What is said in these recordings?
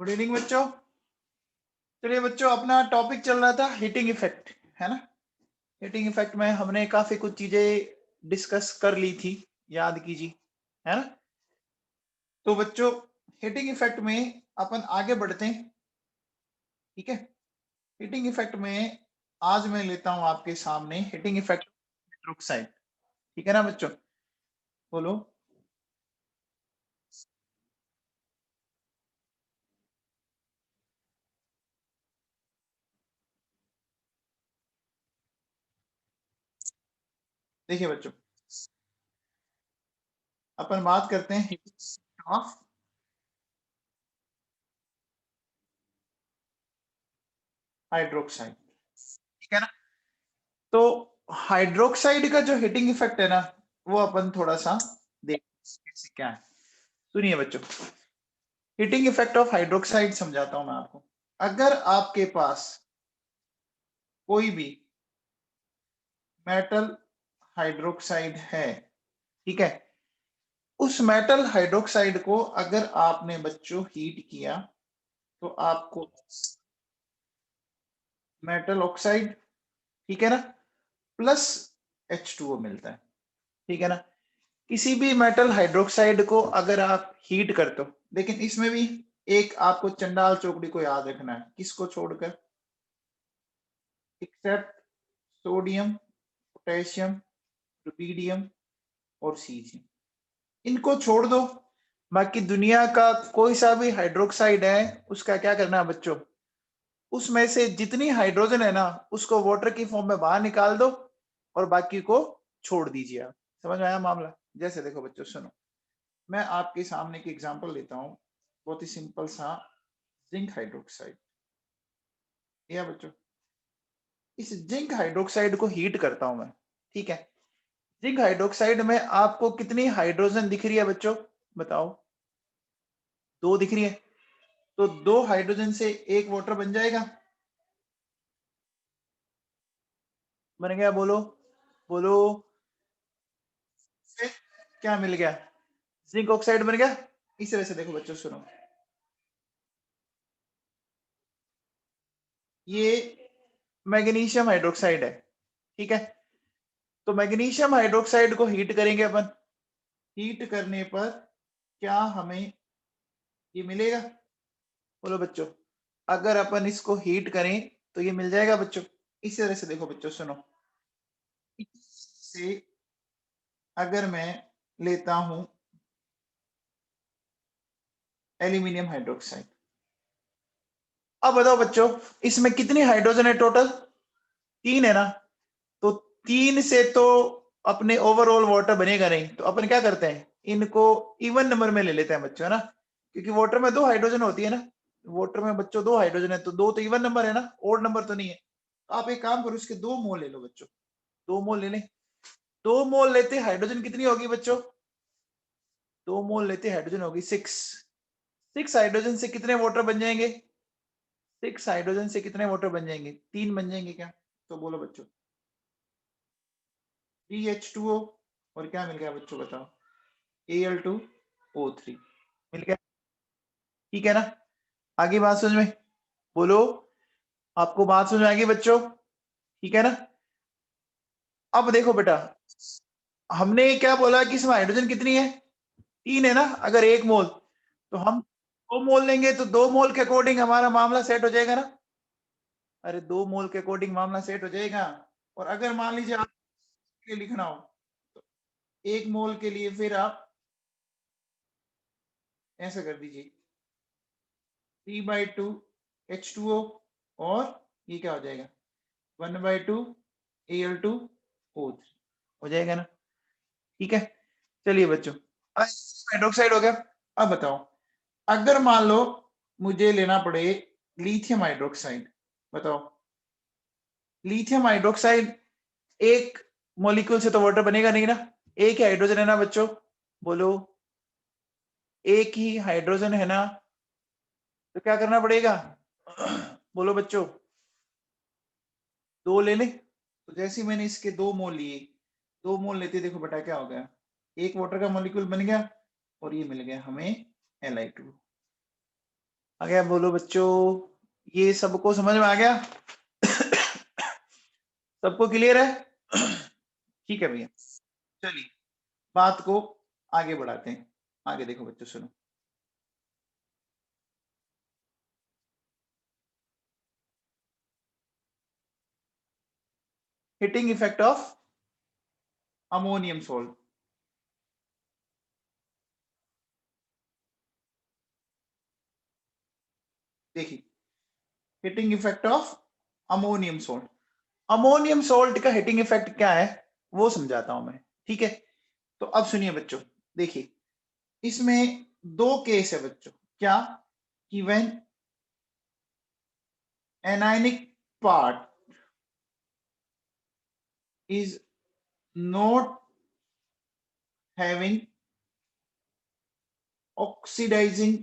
Good evening बच्चों। चलिए बच्चों, अपना टॉपिक चल रहा था हीटिंग इफेक्ट, है ना। हीटिंग इफेक्ट में हमने काफी कुछ चीजें डिस्कस कर ली थी, याद कीजिए, है ना। तो बच्चों, हीटिंग इफेक्ट में अपन आगे बढ़ते हैं, ठीक है। हीटिंग इफेक्ट में आज मैं लेता हूं आपके सामने हीटिंग इफेक्ट हाइड्रोक्साइड, ठीक है ना बच्चों। बोलो। देखिए बच्चों, अपन बात करते हैं हीटिंग ऑफ हाइड्रोक्साइड, ठीक है ना। तो हाइड्रोक्साइड का जो हीटिंग इफेक्ट है ना, वो अपन थोड़ा सा देख कैसे क्या है। सुनिए बच्चों, हीटिंग इफेक्ट ऑफ हाइड्रोक्साइड समझाता हूं मैं आपको। अगर आपके पास कोई भी मेटल हाइड्रोक्साइड है, ठीक है, उस मेटल हाइड्रोक्साइड को अगर आपने बच्चों हीट किया तो आपको मेटल ऑक्साइड, ठीक है ना, प्लस H2O मिलता है, ठीक है ना। किसी भी मेटल हाइड्रोक्साइड को अगर आप हीट करते हो, लेकिन इसमें भी एक आपको चंडाल चौकड़ी को याद रखना है, किसको छोड़कर, एक्सेप्ट सोडियम, पोटेशियम, रुबीडियम और सीजियम, इनको छोड़ दो। बाकी दुनिया का कोई सा भी हाइड्रोक्साइड है, उसका क्या करना है बच्चों, उसमें से जितनी हाइड्रोजन है ना, उसको वाटर की फॉर्म में बाहर निकाल दो और बाकी को छोड़ दीजिए आप। समझ में आया मामला। जैसे देखो बच्चों, सुनो, मैं आपके सामने एक एग्जांपल लेता हूं, बहुत ही सिंपल सा, जिंक हाइड्रोक्साइड। या बच्चों, इस जिंक हाइड्रोक्साइड को हीट करता हूं मैं, ठीक है। जिंक हाइड्रोक्साइड में आपको कितनी हाइड्रोजन दिख रही है बच्चों, बताओ। दो दिख रही है। तो दो हाइड्रोजन से एक वाटर बन जाएगा, बन गया, बोलो बोलो। फिर क्या मिल गया, जिंक ऑक्साइड बन गया। इस तरह से देखो बच्चों, सुनो, ये मैग्नीशियम हाइड्रोक्साइड है, ठीक है। तो मैग्नीशियम हाइड्रोक्साइड को हीट करेंगे अपन। हीट करने पर क्या हमें ये मिलेगा, बोलो बच्चों। अगर अपन इसको हीट करें तो ये मिल जाएगा बच्चों। इसी तरह से देखो बच्चों, सुनो, से अगर मैं लेता हूं एल्यूमिनियम हाइड्रोक्साइड, अब बताओ बच्चों, इसमें कितनी हाइड्रोजन है टोटल, तीन है ना। तो तीन से तो अपने ओवरऑल वाटर बनेगा नहीं, तो अपन क्या करते हैं, इनको इवन नंबर में ले लेते हैं बच्चों, है ना। क्योंकि वाटर में दो हाइड्रोजन होती है ना, वाटर में बच्चों दो हाइड्रोजन है, तो दो तो इवन नंबर है ना, ओड नंबर तो नहीं है। तो आप एक काम करो, उसके दो मोल ले लो बच्चों, दो मोल ले लें। दो मोल लेते हाइड्रोजन कितनी होगी बच्चों, दो मोल लेते हाइड्रोजन होगी सिक्स। सिक्स हाइड्रोजन से कितने वाटर बन जाएंगे, सिक्स हाइड्रोजन से कितने वाटर बन जाएंगे, तीन बन जाएंगे क्या। तो बोलो बच्चों, CH2O, और क्या मिल गया बच्चों, बताओ, Al2O3 मिल गया, ठीक है ना। आगे बात समझ में, बोलो, आपको बात समझ में आ गई बच्चों, ठीक है ना। अब देखो बेटा, हमने क्या बोला कि इसमें हाइड्रोजन कितनी है, तीन है ना। अगर एक मोल, तो हम दो मोल लेंगे, तो दो मोल के अकॉर्डिंग हमारा मामला सेट हो जाएगा ना। अरे दो मोल के अकॉर्डिंग मामला सेट हो जाएगा। और अगर मान लीजिए आप लिखना हो, तो एक मोल के लिए फिर आप ऐसा कर दीजिए, 3/2 H2O, और ये क्या हो जाएगा, 1/2 Al2O3 हो जाएगा ना, ठीक है। चलिए बच्चों, हाइड्रोक्साइड हो गया। अब बताओ, अगर मान लो मुझे लेना पड़े लिथियम हाइड्रोक्साइड, बताओ। लिथियम हाइड्रोक्साइड एक मॉलिक्यूल से तो वाटर बनेगा नहीं ना, एक ही हाइड्रोजन है ना बच्चों, बोलो, एक ही हाइड्रोजन है ना। तो क्या करना पड़ेगा, बोलो बच्चों, दो ले ले। तो जैसे ही मैंने इसके दो मोल लिए, दो मोल लेते देखो बेटा क्या हो गया, एक वाटर का मॉलिक्यूल बन गया और ये मिल गया हमें Li2। आ गया? बोलो बच्चों, ये सबको समझ में आ गया? सबको क्लियर है? ठीक है भैया, चलिए बात को आगे बढ़ाते हैं। आगे देखो बच्चों, सुनो। Heating effect of ammonium salt. देखिए, heating effect of ammonium salt. Ammonium salt का हिटिंग इफेक्ट क्या है वो समझाता हूं मैं, ठीक है? तो अब सुनिए बच्चों, देखिए इसमें दो केस है बच्चों। क्या? कि when anionic part is not having oxidizing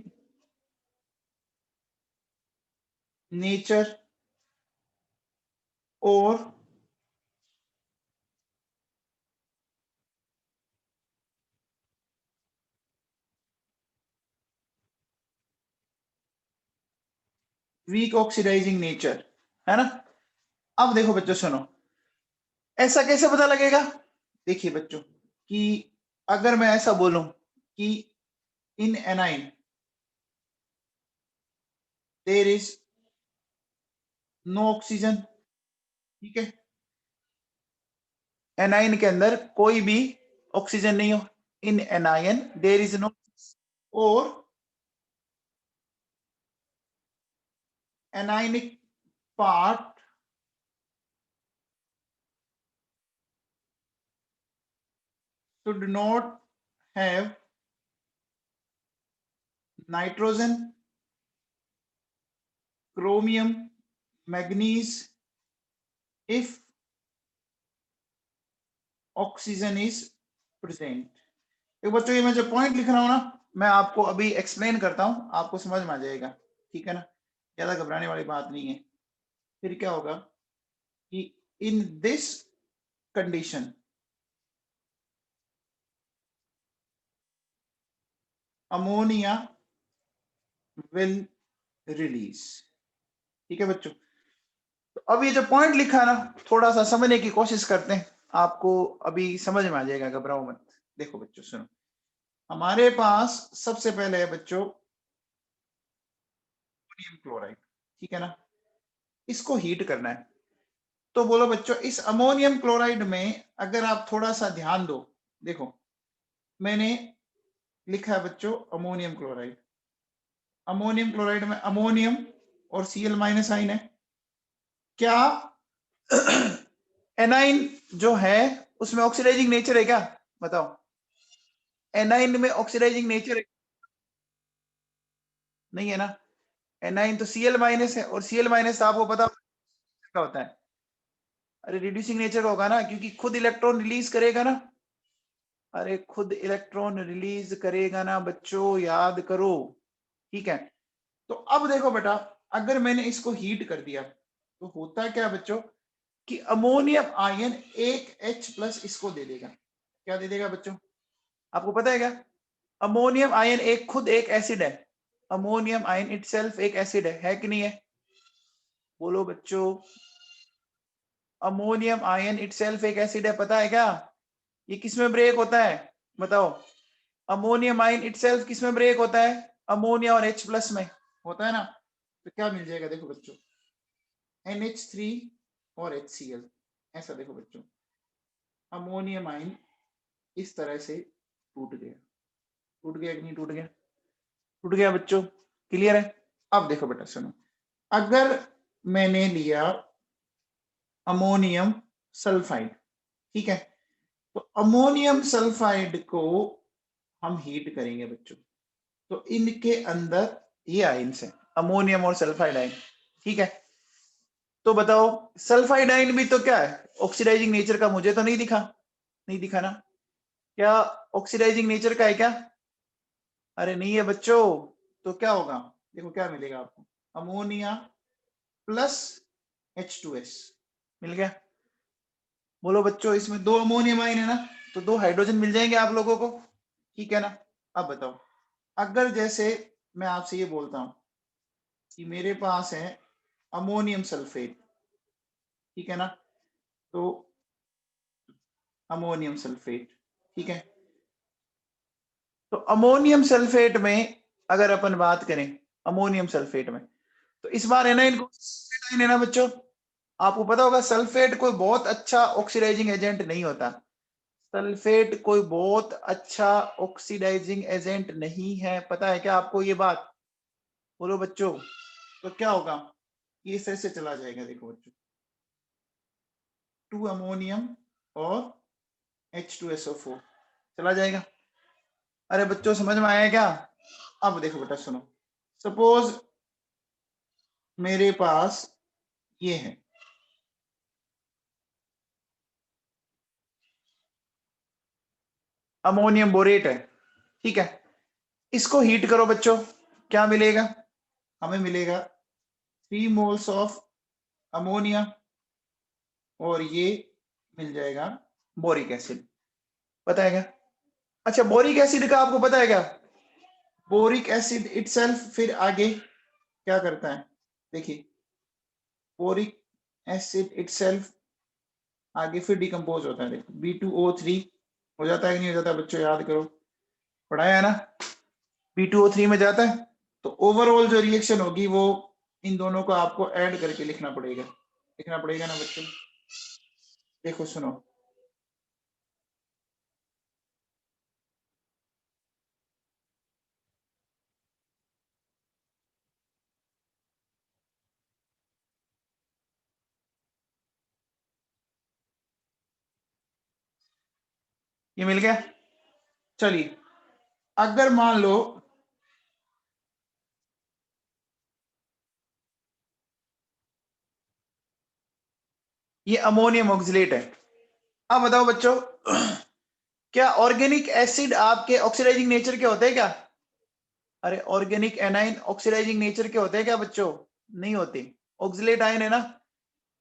nature or weak oxidizing nature, है ना? अब देखो बच्चों सुनो, ऐसा कैसे पता लगेगा? देखिए बच्चों, कि अगर मैं ऐसा बोलूं कि in anion there is no oxygen, ठीक है? एनाइन के अंदर कोई भी ऑक्सीजन नहीं हो, इन एनायन देयर इज नो, और anionic part should not have nitrogen, chromium, manganese if oxygen is present. एक बच्चों, ये मैं जो पॉइंट लिख रहा हूं ना, मैं आपको अभी एक्सप्लेन करता हूं, आपको समझ में आ जाएगा, ठीक है ना? ज्यादा घबराने वाली बात नहीं है। फिर क्या होगा कि in this condition ammonia will release, ठीक है बच्चों? तो अब ये जो पॉइंट लिखा है ना, थोड़ा सा समझने की कोशिश करते हैं, आपको अभी समझ में आ जाएगा, घबराओ मत। देखो बच्चों सुनो, हमारे पास सबसे पहले है बच्चों अमोनियम क्लोराइड, ठीक है ना? इसको हीट करना है। तो बोलो बच्चों, इस अमोनियम क्लोराइड में अगर आप थोड़ा सा ध्यान दो, देखो मैंने लिखा है बच्चों अमोनियम क्लोराइड। अमोनियम क्लोराइड में अमोनियम और Cl माइनस आइन है। क्या एनाइन जो है उसमें ऑक्सीडाइजिंग नेचर है क्या? बताओ, एनाइन में ऑक्सीडाइजिंग नेचर है? नहीं है ना? एनाइन तो Cl माइनस है, और Cl माइनस आपको पता क्या होता है? अरे रिड्यूसिंग नेचर का होगा ना, क्योंकि खुद इलेक्ट्रॉन रिलीज करेगा ना। अरे खुद इलेक्ट्रॉन रिलीज करेगा ना बच्चों, याद करो, ठीक है? तो अब देखो बेटा, अगर मैंने इसको हीट कर दिया तो होता क्या बच्चों कि अमोनियम आयन एक H प्लस इसको दे देगा। क्या दे देगा बच्चों? आपको पता है क्या? अमोनियम आयन एक खुद एक एसिड है। अमोनियम आयन इटसेल्फ एक एसिड है कि नहीं है? बोलो बच्चों, अमोनियम आयन इटसेल्फ एक एसिड है, पता है क्या? ये किसमें ब्रेक होता है? बताओ, अमोनियम आयन इटसेल्फ किसमें ब्रेक होता है? अमोनिया और H प्लस में होता है ना। तो क्या मिल जाएगा देखो बच्चों, NH3 और HCl। ऐसा देखो बच्चों, अमोनियम आयन इस तरह से टूट गया। टूट गया कि नहीं टूट गया? टूट गया बच्चों, क्लियर है? अब देखो बेटा सुनो, अगर मैंने लिया अमोनियम सल्फाइड, ठीक है? तो अमोनियम सल्फाइड को हम हीट करेंगे बच्चों, तो इनके अंदर ये आयन्स है, अमोनियम और सल्फाइड आयन, ठीक है? तो बताओ, सल्फाइड आयन भी तो क्या है, ऑक्सीडाइजिंग नेचर का? मुझे तो नहीं दिखा, नहीं दिखा ना? क्या ऑक्सीडाइजिंग नेचर का है क्या? अरे नहीं है बच्चों। तो क्या होगा, देखो क्या मिलेगा आपको, अमोनिया प्लस H2S मिल गया। बोलो बच्चों, इसमें दो अमोनियम आयन है ना, तो दो हाइड्रोजन मिल जाएंगे आप लोगों को, ठीक है ना? अब बताओ, अगर जैसे मैं आपसे ये बोलता हूं कि मेरे पास है अमोनियम सल्फेट, ठीक है ना, तो अमोनियम सल्फेट, ठीक है। तो अमोनियम सल्फेट में अगर अपन बात करें, अमोनियम सल्फेट में, तो इस बार है ना, इनको सल्फेट है ना बच्चों, आपको पता होगा सल्फेट कोई बहुत अच्छा ऑक्सीडाइजिंग एजेंट नहीं होता। सल्फेट कोई बहुत अच्छा ऑक्सीडाइजिंग एजेंट नहीं है, पता है क्या आपको ये बात? बोलो बच्चों। तो क्या होगा, ये इस तरह से चला जाएगा, देखो बच्चों, 2 अमोनियम और H2SO4 चला जाएगा। अरे बच्चों समझ में आया क्या? अब देखो बेटा सुनो, सपोज मेरे पास ये है, अमोनियम बोरेट है, ठीक है। इसको हीट करो बच्चों, क्या मिलेगा? हमें मिलेगा 3 मोल्स ऑफ अमोनिया और ये मिल जाएगा बोरिक एसिड, पता है क्या? अच्छा, बोरिक एसिड का आपको पता है क्या? बोरिक एसिड इटसेल्फ फिर आगे क्या करता है, देखिए, बोरिक एसिड इटसेल्फ आगे फिर डिकम्पोज होता है, देखो B2O3 हो जाता है कि नहीं हो जाता बच्चों, याद करो, पढ़ाया है ना, B2O3 में जाता है। तो ओवरऑल जो रिएक्शन होगी वो इन दोनों को आपको ऐड करके लिखना पड़ेगा ना बच्चों। देखो सुनो, ये मिल गया। चलिए, अगर मान लो ये अमोनियम ऑक्सलेट है, अब बताओ बच्चों, क्या ऑर्गेनिक एसिड आपके ऑक्सीडाइजिंग नेचर के होते हैं क्या? अरे ऑर्गेनिक एनाइन ऑक्सीडाइजिंग नेचर के होते हैं क्या बच्चों? नहीं होते, ऑक्सलेट आयन है ना।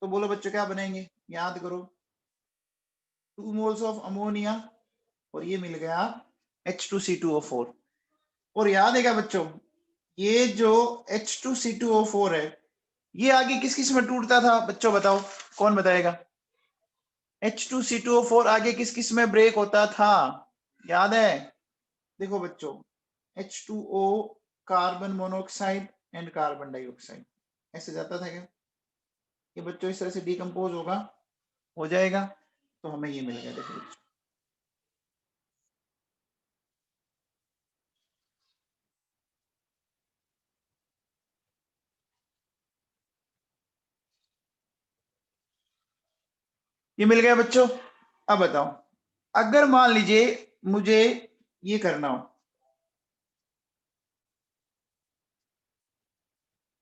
तो बोलो बच्चों क्या बनेंगे, याद करो, 2 मोल्स ऑफ अमोनिया और ये मिल गया H2C2O4। और याद है क्या बच्चों, ये जो H2C2O4 है, ये आगे किस किस में टूटता था बच्चों, बताओ, कौन बताएगा? H2C2O4 आगे किस किस में ब्रेक होता था, याद है? देखो बच्चों, H2O, carbon monoxide and carbon dioxide, ऐसे जाता था क्या? ये बच्चों इस तरह से डिकम्पोज होगा, हो जाएगा, तो हमें ये मिल गया, देखो बच्चों। ये मिल गया बच्चों। अब बताओ, अगर मान लीजिए मुझे ये करना हो,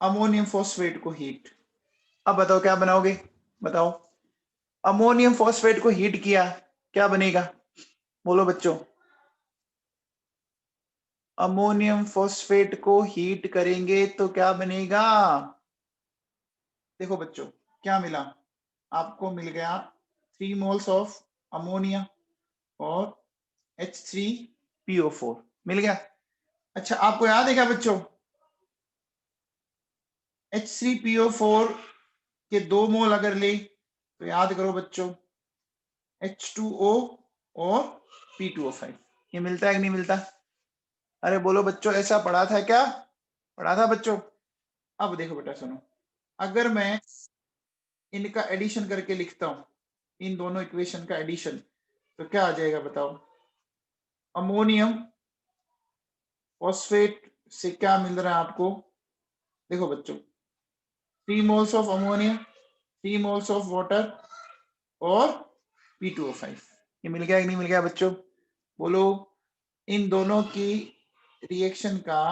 अमोनियम फॉस्फेट को हीट, अब बताओ क्या बनाओगे, बताओ। अमोनियम फॉस्फेट को हीट किया, क्या बनेगा, बोलो बच्चों। अमोनियम फॉस्फेट को हीट करेंगे तो क्या बनेगा? देखो बच्चों, क्या मिला आपको, मिल गया 3 मोल्स ऑफ अमोनिया और H3PO4 मिल गया। अच्छा, आपको याद है क्या बच्चों, H3PO4 के 2 मोल अगर ले तो याद करो बच्चों, H2O और P2O5, ये मिलता है कि नहीं मिलता? अरे बोलो बच्चों, ऐसा पढ़ा था क्या? पढ़ा था बच्चों। अब देखो बेटा सुनो, अगर मैं इनका एडिशन करके लिखता हूं, इन दोनों इक्वेशन का एडिशन, तो क्या आ जाएगा बताओ? अमोनियम फॉस्फेट से क्या मिल रहा है आपको, देखो बच्चों, 3 moles of ammonia, 3 moles of water और P2O5, ये मिल गया कि नहीं मिल गया बच्चों? बोलो, इन दोनों की रिएक्शन का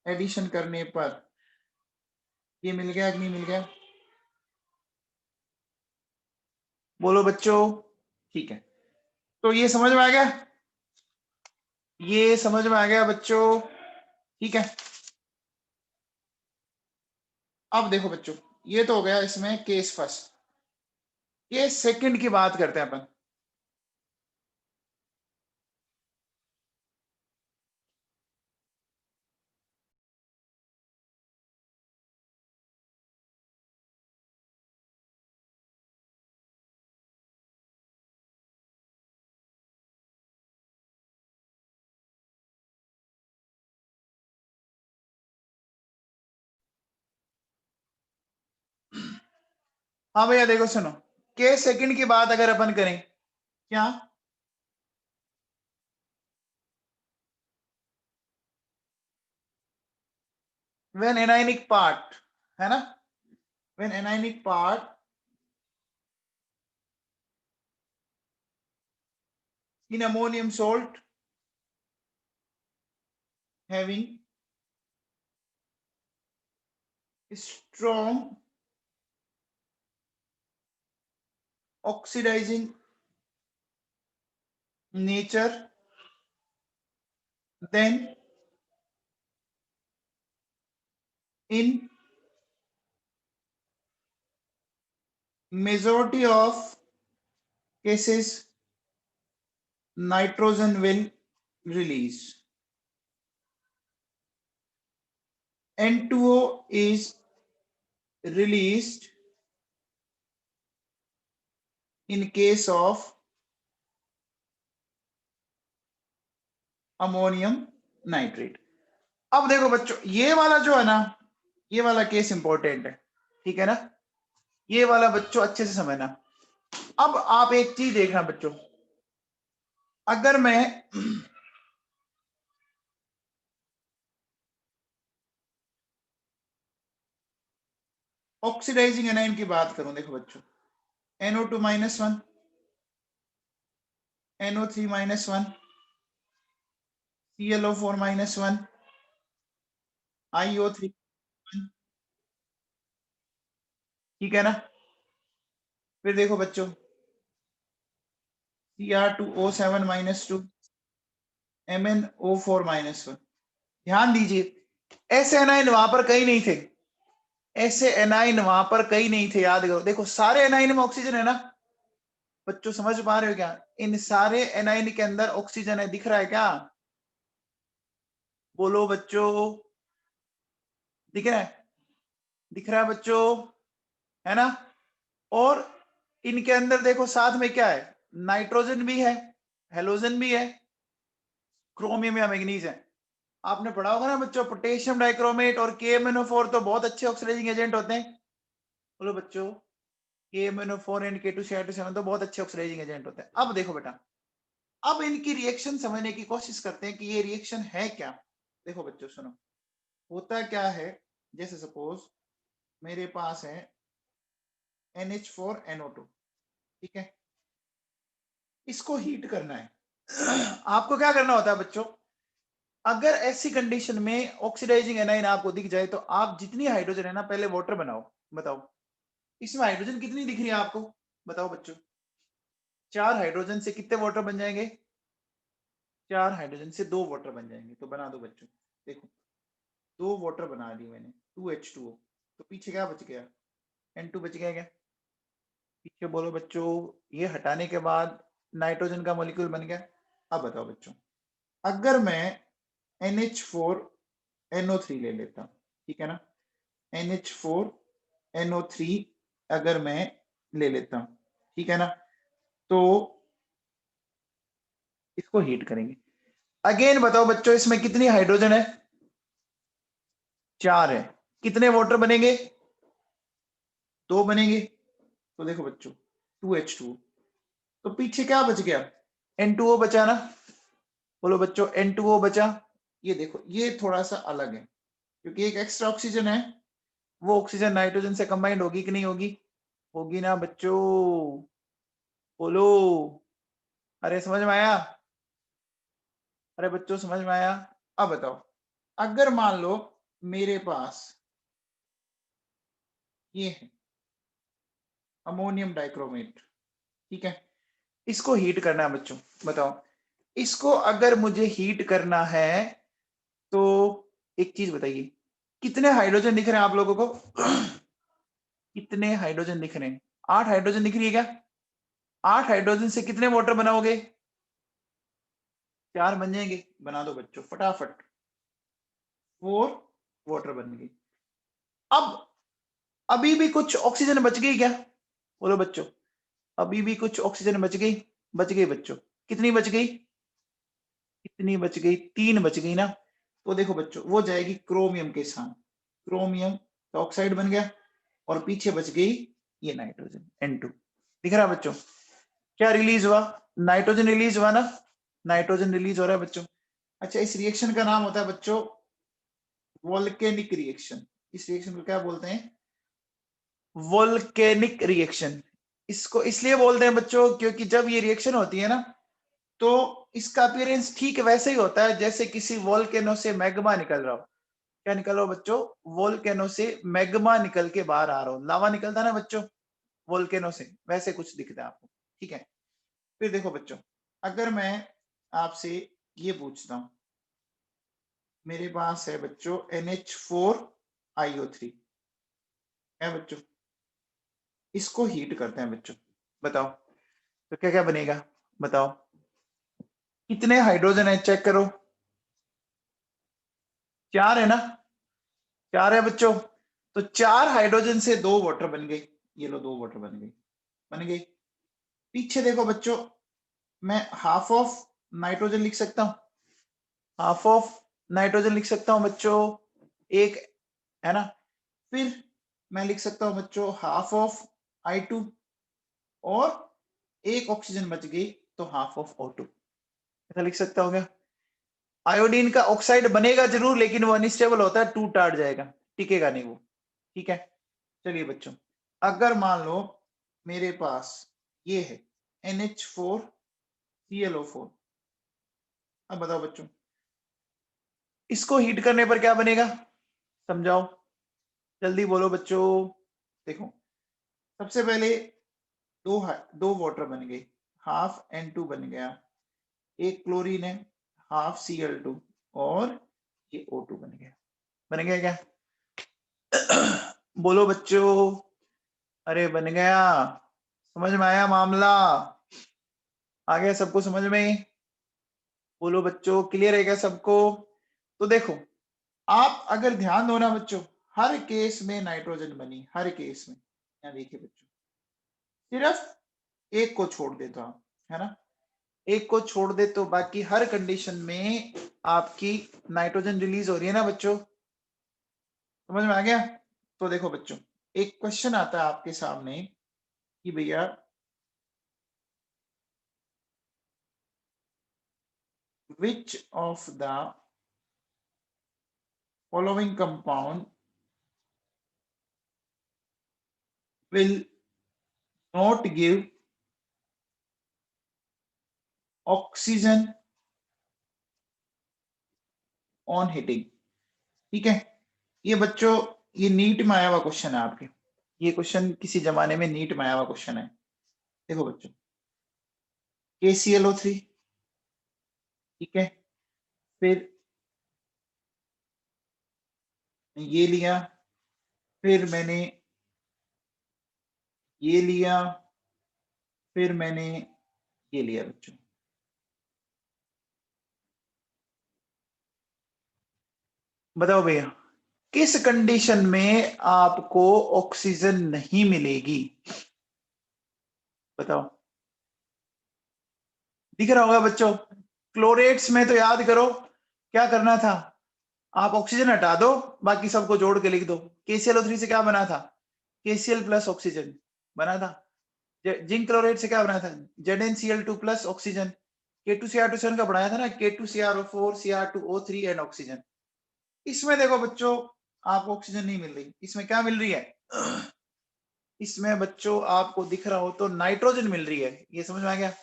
एडिशन करने पर ये मिल गया कि नहीं मिल गया? बोलो बच्चों। ठीक है, तो ये समझ में आ गया, ये समझ में आ गया बच्चों, ठीक है। अब देखो बच्चों, ये तो हो गया इसमें केस फर्स्ट, केस सेकंड की बात करते हैं अपन। हाँ भैया देखो सुनो, के सेकंड की बात अगर अपन करें, क्या व्हेन एनायनिक पार्ट, है ना, when anionic part in ammonium salt having strong oxidizing nature, then in majority of cases nitrogen will release. N2O is released in case of ammonium nitrate. अब देखो बच्चों, ये वाला जो है ना, ये वाला केस इंपॉर्टेंट है, ठीक है ना, ये वाला बच्चों अच्छे से समझना। अब आप एक चीज देखना बच्चों, अगर मैं ऑक्सीडाइजिंग एनाइन की बात करूं, देखो बच्चों, NO2 -1, NO3 -1, ClO4 -1, IO3, ठीक है ना। फिर देखो बच्चों, Cr2O7 -2, MnO4 -1। ध्यान दीजिए, ऐसे एनाइन वहां पर कहीं नहीं थे, ऐसे एनाइन वहां पर कहीं नहीं थे, याद करो। देखो सारे एनाइन में ऑक्सीजन है ना बच्चों, समझ पा रहे हो क्या? इन सारे एनाइन के अंदर ऑक्सीजन है, दिख रहा है क्या? बोलो बच्चों, दिख रहा है? दिख रहा है बच्चों, है ना। और इनके अंदर देखो साथ में क्या है, नाइट्रोजन भी है, हेलोजन भी है, क्रोमियम या मैग्नीज है। आपने पढ़ा होगा ना बच्चों, पोटेशियम डाइक्रोमेट और KMnO4 तो बहुत अच्छे ऑक्सीडाइजिंग एजेंट होते हैं। बोलो बच्चों, KMnO4 एंड K2CR2 तो बहुत अच्छे ऑक्सीडाइजिंग एजेंट होते हैं। अब देखो बेटा, अब इनकी रिएक्शन समझने की कोशिश करते हैं कि ये रिएक्शन है क्या। देखो बच्चों सुनो, होता क्या है, जैसे सपोज मेरे पास है NH4NO2, ठीक है, इसको हीट करना है। आपको क्या करना होता है बच्चों, अगर ऐसी कंडीशन में ऑक्सीडाइजिंग एनाइन आपको दिख जाए तो आप जितनी हाइड्रोजन है ना पहले वाटर बनाओ। बताओ इसमें हाइड्रोजन कितनी दिख रही है आपको, बताओ बच्चों। 4 हाइड्रोजन से कितने वाटर बन जाएंगे? 4 हाइड्रोजन से 2 वाटर बन जाएंगे, तो बना दो बच्चों। देखो 2 वाटर बना दी मैंने, 2H2O, तो पीछे क्या बच गया? N2 बच गया क्या? पीछे बोलो बच्चों, ये हटाने के बाद नाइट्रोजन का मॉलिक्यूल बन गया। अब बताओ बच्चों, अगर मैं NH4NO3 ले लेता हूं, ठीक है ना, NH4NO3 अगर मैं ले लेता हूं, ठीक है ना, तो इसको हीट करेंगे। अगेन बताओ बच्चों, इसमें कितनी हाइड्रोजन है? 4 है। कितने वाटर बनेंगे? 2 बनेंगे। तो देखो बच्चों 2H2, तो पीछे क्या बच गया? N2O बचा ना। बोलो बच्चों N2O बचा। ये देखो ये थोड़ा सा अलग है, क्योंकि एक एक्स्ट्रा ऑक्सीजन है, वो ऑक्सीजन नाइट्रोजन से कंबाइंड होगी कि नहीं होगी? होगी ना बच्चों, बोलो। अरे समझ में आया? अरे बच्चों समझ में आया? अब बताओ, अगर मान लो मेरे पास ये है अमोनियम डाइक्रोमेट, ठीक है, इसको हीट करना है बच्चों। बताओ इसको अगर मुझे हीट करना है तो एक चीज बताइए, कितने हाइड्रोजन दिख रहे हैं आप लोगों को? कितने हाइड्रोजन दिख रहे हैं? 8 हाइड्रोजन दिख रही है क्या? 8 हाइड्रोजन से कितने वाटर बनाओगे? 4 बन जाएंगे। बना दो बच्चों फटाफट, 4 वाटर बन गई। अब अभी भी कुछ ऑक्सीजन बच गई क्या? बोलो बच्चों, अभी भी कुछ ऑक्सीजन बच गई? बच गई बच्चों। कितनी बच गई? कितनी बच गई? 3 बच गई ना। तो देखो बच्चों वो जाएगी क्रोमियम के साथ, क्रोमियम ऑक्साइड बन गया, और पीछे बच गई ये नाइट्रोजन N2 दिख रहा है बच्चों। क्या रिलीज हुआ? नाइट्रोजन रिलीज हुआ ना, नाइट्रोजन रिलीज हो रहा है बच्चों। अच्छा, इस रिएक्शन का नाम होता है बच्चों वोल्केनिक रिएक्शन। इस रिएक्शन को क्या बोलते हैं? Volcanic reaction. इसको इसलिए बोलते हैं बच्चों क्योंकि जब ये रिएक्शन होती है ना, तो इसका अपीयरेंस ठीक वैसे ही होता है जैसे किसी वोल्केनो से मैग्मा निकल रहा हो। क्या निकल रहा हो बच्चों? वोल्केनो से मैग्मा निकल के बाहर आ रहा हो। लावा निकलता है ना बच्चों वोल्केनो से, वैसे कुछ दिखता है आपको। ठीक है, फिर देखो बच्चों, अगर मैं आपसे ये पूछता हूं, मेरे पास है बच्चों NH4IO3 है बच्चों, इसको हीट करते हैं बच्चों, बताओ तो क्या क्या बनेगा? बताओ कितने हाइड्रोजन है, चेक करो। 4 है ना, 4 है बच्चों। तो 4 हाइड्रोजन से 2 वाटर बन गए। ये लो 2 वाटर बन गए, बन गई। पीछे देखो बच्चों, मैं हाफ ऑफ नाइट्रोजन लिख सकता हूं, हाफ ऑफ नाइट्रोजन लिख सकता हूं बच्चों, एक है ना। फिर मैं लिख सकता हूं बच्चों हाफ ऑफ I2, और एक ऑक्सीजन बच गई तो हाफ ऑफ O2। ऐसा लिख सकता हूं क्या? आयोडीन का ऑक्साइड बनेगा जरूर, लेकिन वो अनस्टेबल होता है, टूट टाट जाएगा, टिकेगा नहीं वो। ठीक है, चलिए बच्चों, अगर मान लो मेरे पास ये है NH4ClO4, अब बताओ बच्चों इसको हीट करने पर क्या बनेगा? समझाओ, जल्दी बोलो बच्चों। देखो, सबसे पहले दो वाटर बन गए, हाफ N2 बन गया, एक क्लोरीन है, हाफ Cl2, और ये O2 बन गया। बन गया क्या? बोलो बच्चों। अरे बन गया, समझ में आया मामला? आ गया सबको समझ में? बोलो बच्चों, क्लियर है क्या सबको? तो देखो, आप अगर ध्यान दो ना बच्चों, हर केस में नाइट्रोजन बनी, हर केस में। यहाँ देखिए बच्चों, सिर्फ एक को छोड़ दे तो आप, है ना, एक को छोड़ दे तो बाकी हर कंडीशन में आपकी नाइट्रोजन रिलीज हो रही है ना बच्चों। समझ में आ गया? तो देखो बच्चों, एक क्वेश्चन आता है आपके सामने कि भैया which of the following compound will not give oxygen on heating? ठीक है, ये बच्चों ये नीट में आया हुआ क्वेश्चन है आपके, ये क्वेश्चन किसी जमाने में नीट में आया हुआ क्वेश्चन है। देखो बच्चों, KClO3, ठीक है, फिर ये लिया, फिर मैंने ये लिया, फिर मैंने ये लिया बच्चों। बताओ भैया, किस कंडीशन में आपको ऑक्सीजन नहीं मिलेगी? बताओ, दिख रहा होगा बच्चों। क्लोरेट्स में तो याद करो क्या करना था, आप ऑक्सीजन हटा दो, बाकी सबको जोड़ के लिख दो। KClO3 से क्या बना था? KCl प्लस ऑक्सीजन बना था। जिंक क्लोराइड से क्या बना था? ZnCl2 plus oxygen. K2Cr2 का बनाया था ना, K2CrO4 Cr2O3 एंड ऑक्सीजन। इसमें देखो बच्चों, आपको ऑक्सीजन नहीं मिल रही, इसमें क्या मिल रही है? इसमें बच्चों आपको दिख रहा हो तो नाइट्रोजन मिल रही है। ये समझ में आ गया?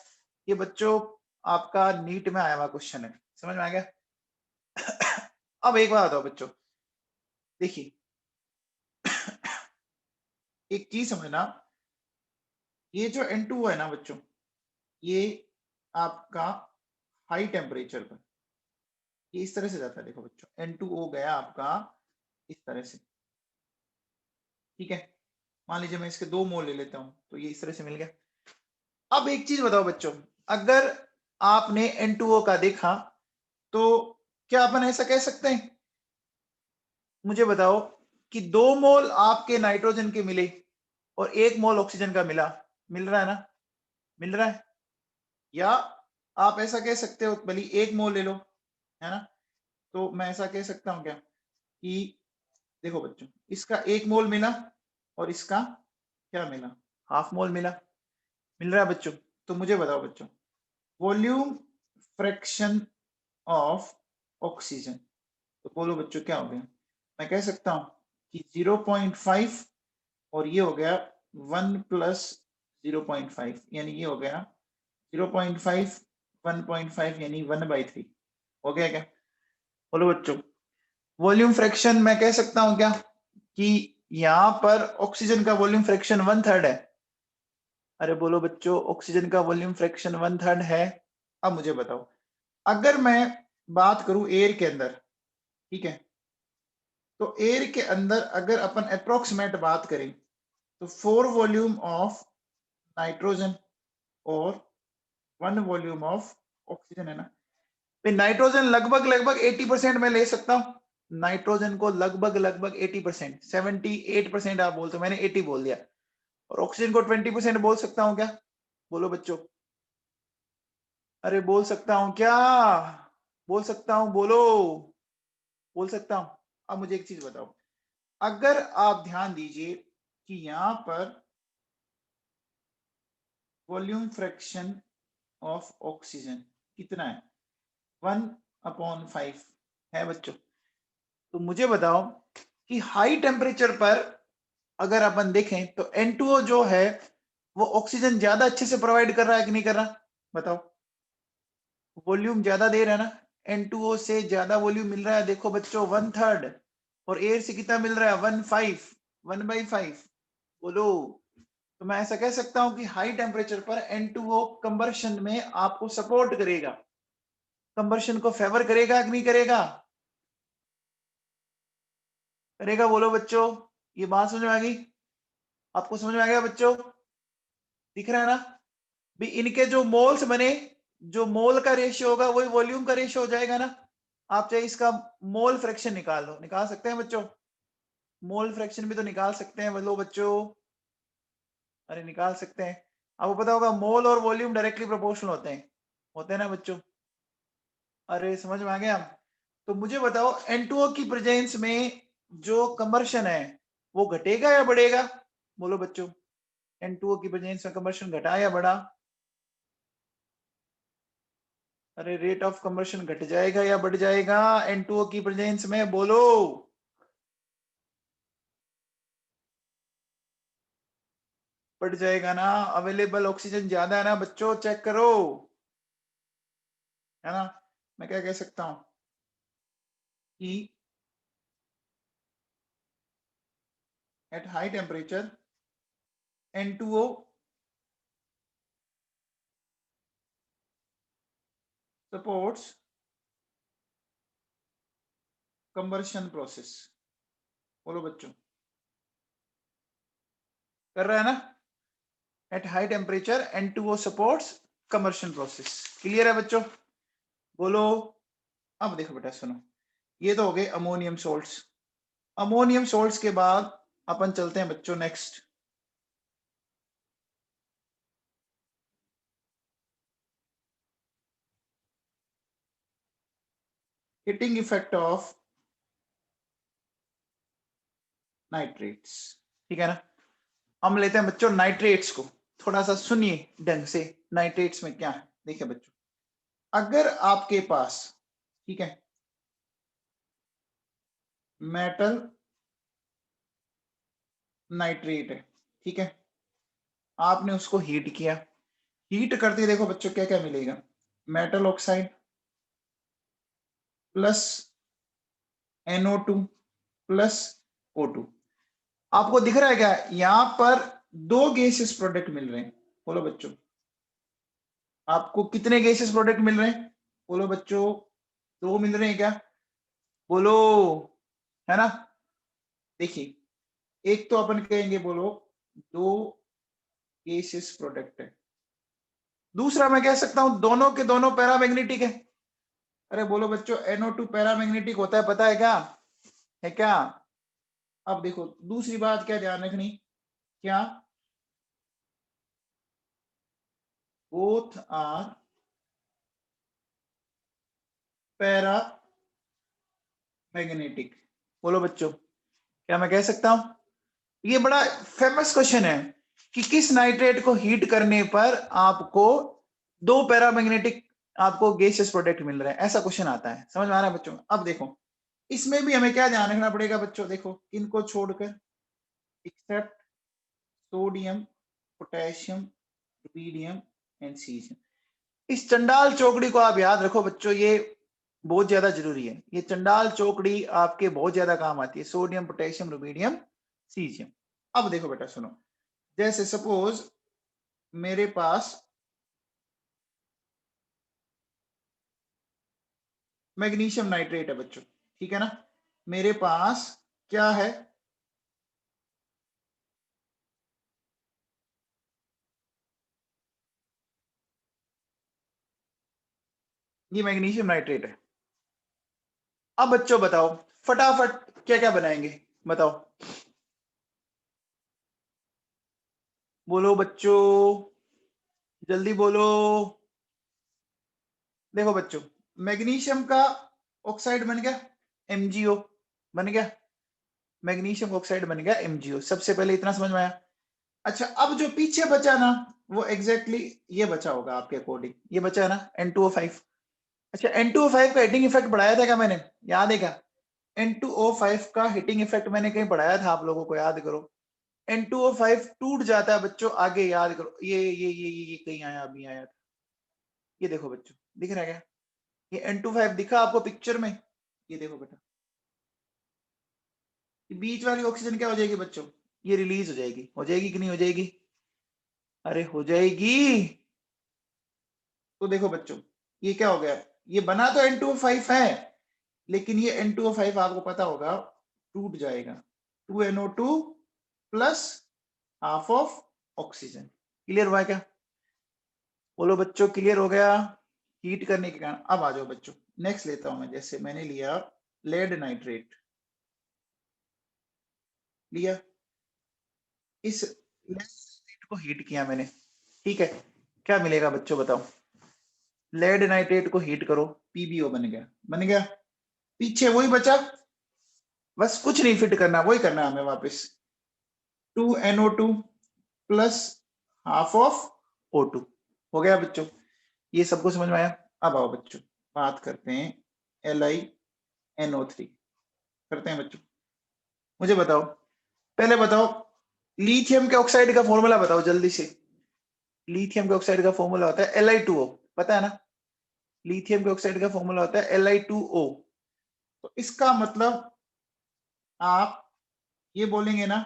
ये बच्चों आपका नीट में आया हुआ क्वेश्चन है, समझ में आ गया? अब एक बात बताओ बच्चों, देखिए एक चीज समझना, ये जो N2 है ना बच्चों, ये आपका हाई टेम्परेचर पर ये इस तरह से जाता है। देखो बच्चों, N2O गया आपका इस तरह से, ठीक है। मान लीजिए मैं इसके 2 मोल ले लेता हूं तो ये इस तरह से मिल गया। अब एक चीज बताओ बच्चों, अगर आपने N2O का देखा तो क्या अपन ऐसा कह सकते हैं, मुझे बताओ, कि 2 मोल आपके नाइट्रोजन के मिले और 1 मोल ऑक्सीजन का मिला? मिल रहा है ना, मिल रहा है? या आप ऐसा कह सकते हो, भले 1 मोल ले लो, है ना, तो मैं ऐसा कह सकता हूं क्या, कि देखो बच्चों, इसका 1 मोल मिला और इसका क्या मिला, हाफ मोल मिला, मिल रहा है बच्चों। तो मुझे बताओ बच्चों, वॉल्यूम फ्रैक्शन ऑफ ऑक्सीजन, तो बोलो बच्चों क्या हो गया। मैं कह सकता हूं कि 0.5 और ये हो गया 1 प्लस 0.5, यानी ये हो गया 0.5 1.5 यानी 1/3 हो गया क्या। बोलो बच्चों, वॉल्यूम फ्रैक्शन मैं कह सकता हूं क्या कि यहां पर ऑक्सीजन का वॉल्यूम फ्रैक्शन 1/3 है। अरे बोलो बच्चों, ऑक्सीजन का वॉल्यूम फ्रैक्शन 1/3 है। अब मुझे बताओ, अगर मैं बात करूं एयर के अंदर, ठीक है, तो एयर के अंदर अगर अपन अप्रोक्सीमेट बात करें तो 4 वॉल्यूम ऑफ नाइट्रोजन और 1 वॉल्यूम ऑफ ऑक्सीजन है ना। नाइट्रोजन लगभग लगभग 80% में ले सकता हूं, नाइट्रोजन को लगभग लगभग 80%, 78% आप बोलते हो, मैंने 80 बोल दिया। और ऑक्सीजन को 20% बोल सकता हूं क्या। बोलो बच्चों, अरे बोल सकता हूं क्या, बोल सकता हूं, बोलो, बोल सकता हूं। अब मुझे एक चीज बताओ, अगर आप ध्यान दीजिए कि यहां पर वॉल्यूम फ्रैक्शन ऑफ ऑक्सीजन कितना है, 1/5 है बच्चों। तो मुझे बताओ कि हाई टेम्परेचर पर अगर अपन देखें तो N2O जो है वो ऑक्सीजन ज्यादा अच्छे से प्रोवाइड कर रहा है कि नहीं कर रहा, बताओ। वॉल्यूम ज्यादा दे रहा है ना, N2O से ज्यादा वॉल्यूम मिल रहा है, देखो बच्चों 1/3, और एयर से कितना मिल रहा है 1/5। बोलो, तो मैं ऐसा कह सकता हूं कि हाई टेम्परेचर पर N2O कंबर्शन में आपको सपोर्ट करेगा, कंबर्शन को फेवर करेगा कि नहीं करेगा, करेगा। बोलो बच्चों, ये बात समझ में आ गई, आपको समझ में आ गया बच्चों, दिख रहा है ना। भी इनके जो मोल्स बने, जो मोल का रेशियो होगा वही वॉल्यूम का रेशियो हो जाएगा ना। आप चाहे इसका मोल फ्रैक्शन निकाल लो, निकाल सकते हैं बच्चों, मोल फ्रैक्शन भी तो निकाल सकते हैं बोलो बच्चों, अरे निकाल सकते हैं। आपको पता होगा मोल और वॉल्यूम डायरेक्टली प्रोपोर्शनल होते हैं ना बच्चों। अरे समझ में आ गया। तो मुझे बताओ N2O की प्रेजेंस में जो कंबर्शन है वो घटेगा या बढ़ेगा, बोलो बच्चों। N2O की प्रेजेंस में कंबर्शन घटा या बढ़ा, अरे रेट ऑफ कंबर्शन घट जाएगा या बढ़ जाएगा N2O की प्रेजेंस में, बोलो। बढ़ जाएगा ना, अवेलेबल ऑक्सीजन ज्यादा है ना बच्चों, चेक करो, है ना। मैं क्या कह सकता हूं कि at high temperature N2O supports conversion process, बोलो बच्चों, कर रहा है ना। At high temperature N2O supports conversion process, clear है बच्चों, बोलो। अब देखो बेटा सुनो, ये तो हो गए अमोनियम सोल्ट्स। अमोनियम सोल्ट्स के बाद अपन चलते हैं बच्चों next, hitting effect of nitrates, ठीक है ना। हम लेते हैं बच्चों नाइट्रेट्स को, थोड़ा सा सुनिए ढंग से, नाइट्रेट्स में क्या है। देखिए बच्चों, अगर आपके पास, ठीक है, मेटल नाइट्रेट है, ठीक है, आपने उसको हीट किया, हीट करते देखो बच्चों क्या क्या मिलेगा, metal oxide plus NO2 plus O2। आपको दिख रहा है क्या, यहां पर दो गैसेस प्रोडक्ट मिल रहे हैं, बोलो बच्चों। आपको कितने गैसेस प्रोडक्ट मिल रहे हैं, बोलो बच्चों, दो मिल रहे हैं क्या, बोलो, है ना। देखिए, एक तो अपन कहेंगे बोलो दो गैसेस प्रोडक्ट है, दूसरा मैं कह सकता हूं दोनों के दोनों पैरामैग्नेटिक है। अरे बोलो बच्चों, NO2 पैरामैग्नेटिक होता है, पता है क्या, है क्या। अब देखो दूसरी बात क्या ध्यान रखनी, क्या, बोथ आर पैरा मैग्नेटिक, बोलो बच्चों, क्या मैं कह सकता हूं। ये बड़ा फेमस क्वेश्चन है, कि किस नाइट्रेट को हीट करने पर आपको 2 पैरामैग्नेटिक आपको गैसियस प्रोडक्ट मिल रहे हैं, ऐसा क्वेश्चन आता है। समझ में आ रहा है बच्चों? अब देखो इसमें भी हमें क्या ध्यान रखना पड़ेगा बच्चों, देखो इनको छोड़कर, except sodium, potassium, rubidium and caesium. इस चंडाल चौकड़ी को आप याद रखो बच्चों, ये बहुत ज्यादा जरूरी है। ये चंडाल चौकड़ी आपके बहुत ज्यादा काम आती है, सोडियम, पोटेशियम, रुबीडियम, सीजियम। अब देखो बेटा सुनो, जैसे सपोज मेरे पास मैग्नीशियम नाइट्रेट है बच्चों, ठीक है ना, मेरे पास क्या है, ये मैग्नीशियम नाइट्रेट है। अब बच्चों बताओ फटाफट क्या क्या बनाएंगे, बताओ, बोलो बच्चों, जल्दी बोलो। देखो बच्चों, मैग्नीशियम का ऑक्साइड बन गया MgO, बन गया मैग्नीशियम ऑक्साइड बन गया MgO। सबसे पहले इतना समझ में आया। अच्छा, अब जो पीछे बचा ना, वो एग्जैक्टली ये बचा होगा आपके अकॉर्डिंग, ये बचा है ना N2O5। अच्छा, N2O5 का हिटिंग इफेक्ट बढ़ाया था क्या मैंने, याद है क्या? N2O5 का हिटिंग इफेक्ट मैंने कहीं बढ़ाया था, आप लोगों को याद करो। N2O5 टूट जाता है बच्चों, आगे याद करो, ये कहीं आया, अभी आया था, ये देखो बच्चों, दिख रहा है क्या? ये N25 दिखा आपको पिक्चर में? ये देखो बेटा, बीच वाली ऑक्सीजन क्या हो जाएगी बच्चों, ये रिलीज हो जाएगी कि नहीं हो जाएगी? अरे हो जाएगी। तो देखो बच्चों, ये क्या हो गया, ये बना तो N2O5 है, लेकिन ये N2O5 आपको पता होगा टूट जाएगा, 2NO2 plus half of oxygen. Clear हुआ क्या? बोलो बच्चों, क्लियर हो गया? हीट करने के कारण। अब आ जाओ बच्चों, नेक्स्ट लेता हूं मैं, जैसे मैंने लिया लेड नाइट्रेट, लिया, इस लेड नाइट्रेट को हीट किया मैंने, ठीक है, क्या मिलेगा बच्चों बताओ? लेड नाइट्रेट को हीट करो, PbO बन गया, बन गया। पीछे वही बचा, बस कुछ नहीं फिट करना, वही करना है हमें वापस, 2NO2 plus half of O2। हो गया बच्चों, ये सबको समझ में आया? अब आओ बच्चों, बात करते हैं LiNO3 करते हैं बच्चों। मुझे बताओ, पहले बताओ लिथियम के ऑक्साइड का फॉर्मूला बताओ जल्दी से। लिथियम के ऑक्साइड का फॉर्मूला होता है Li2O, पता है ना? लिथियम के ऑक्साइड का फॉर्मूला होता है Li2O। तो इसका मतलब आप ये बोलेंगे ना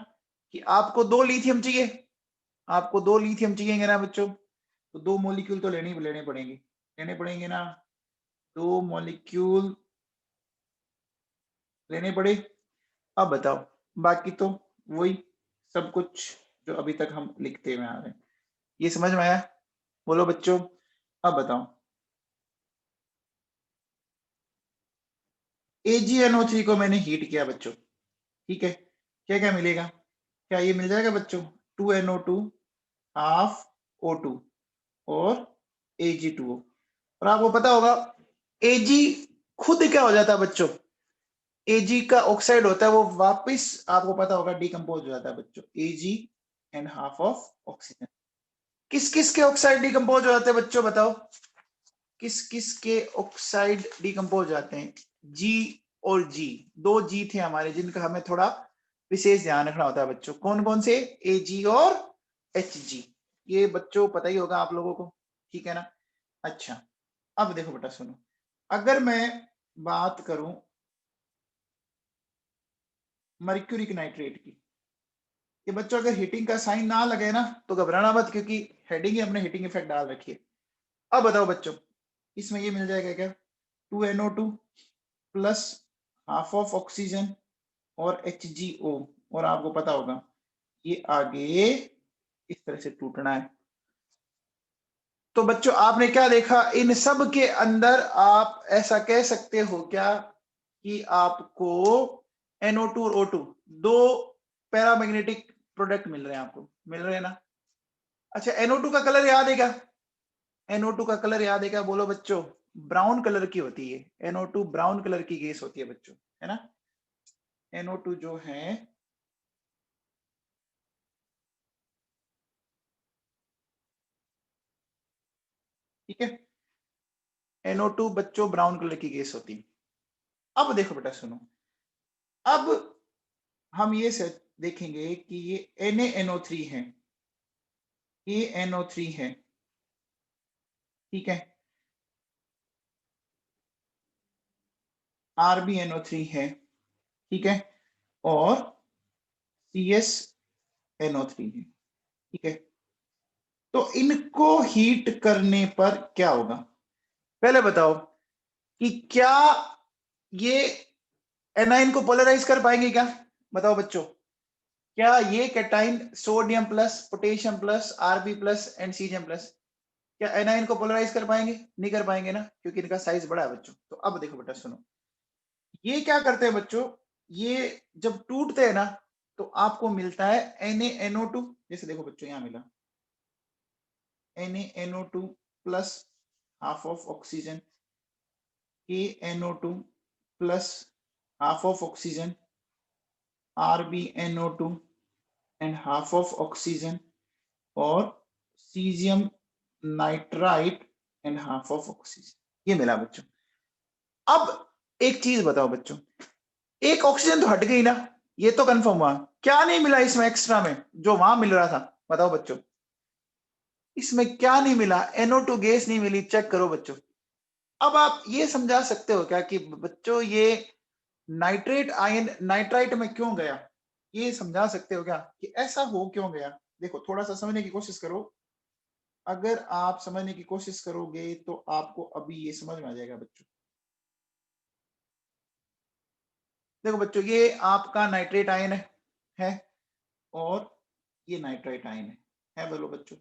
कि आपको 2 लिथियम चाहिए, आपको 2 लिथियम चाहिए ना बच्चों, तो 2 मॉलिक्यूल तो लेने पड़ेंगे ना, 2 मॉलिक्यूल लेने पड़े। अब बताओ, बाकी तो वही सब कुछ जो अभी तक हम लिखते हुए आ रहे हैं। ये समझ में आया? बोलो बच्चों, अब बताओ, AgNO3 को मैंने हीट किया बच्चों, ठीक है, क्या क्या मिलेगा, क्या ये मिल जाएगा बच्चों? 2NO2 हाफ O2 और Ag2O। और आपको पता होगा Ag खुद क्या हो जाता है बच्चों, Ag का ऑक्साइड होता है वो वापस आपको पता होगा डिकम्पोज हो जाता है बच्चों, Ag and half of oxygen. किस किस के ऑक्साइड डिकम्पोज हो जाते हैं बच्चों बताओ, किस किस के ऑक्साइड डिकम्पोज जाते हैं? G और G, 2 G थे हमारे जिनका हमें थोड़ा विशेष ध्यान रखना होता है बच्चों। कौन कौन से? Ag और Hg, ये बच्चों पता ही होगा आप लोगों को, ठीक है ना? अच्छा, अब देखो बेटा सुनो, अगर मैं बात करूं मर्क्यूरिक नाइट्रेट की, ये बच्चों अगर हीटिंग का साइन ना लगे ना तो घबराना मत, क्योंकि हेडिंग ही हमने हीटिंग इफेक्ट डाल रखी है। अब बताओ बच्चों, इसमें ये मिल जाएगा क्या, 2NO2 plus half of oxygen और HgO, और आपको पता होगा ये आगे इस तरह से टूटना है। तो बच्चों आपने क्या देखा, इन सब के अंदर आप ऐसा कह सकते हो क्या कि आपको NO2 और O2 दो पैरामैग्नेटिक प्रोडक्ट मिल रहे हैं, आपको मिल रहे हैं ना? अच्छा, NO2 का कलर याद है क्या? NO2 का कलर याद है क्या? बोलो बच्चों, ब्राउन कलर की होती है, NO2 ब्राउन कलर की गैस होती है बच्चों, है ना? NO2 जो है ठीक है। NO2 बच्चों ब्राउन कलर की गैस होती है। अब देखो बेटा सुनो, अब हम ये देखेंगे कि ये NaNO3 है, ये NO3 है, ठीक है, RbNO3 है, ठीक है, और CsNO3 है, ठीक है। तो इनको हीट करने पर क्या होगा, पहले बताओ कि क्या ये एनाइन को पोलराइज कर पाएंगे क्या, बताओ बच्चों, क्या ये cation sodium plus potassium plus Rb plus and Cgm plus, क्या एनाइन को पोलराइज कर पाएंगे, नहीं कर पाएंगे ना, क्योंकि इनका साइज बड़ा है बच्चों। तो अब देखो बेटा सुनो, ये क्या करते हैं बच्चों, ये जब टूटते हैं ना तो आपको मिलता है NaNO2, जैसे देखो बच्चों यहां मिला NaNO2 plus half of oxygen, KNO2 plus half of oxygen, RbNO2 and half of oxygen, और caesium nitrite and half of oxygen, ये मिला बच्चों। अब एक चीज बताओ बच्चों, एक ऑक्सीजन तो हट गई ना, ये तो कंफर्म हुआ, क्या नहीं मिला इसमें एक्स्ट्रा में जो वहां मिल रहा था, बताओ बच्चों, इसमें क्या नहीं मिला, NO2 गैस नहीं मिली, चेक करो बच्चों। अब आप ये समझा सकते हो क्या कि बच्चों ये नाइट्रेट आयन नाइट्राइट में क्यों गया, ये समझा सकते हो क्या कि ऐसा हो क्यों गया। देखो थोड़ा सा समझने की कोशिश करो, अगर आप समझने की कोशिश करोगे तो आपको अभी ये समझ में आ जाएगा बच्चों। देखो बच्चों ये आपका नाइट्रेट आयन है और ये नाइट्राइट आयन है बोलो बच्चों।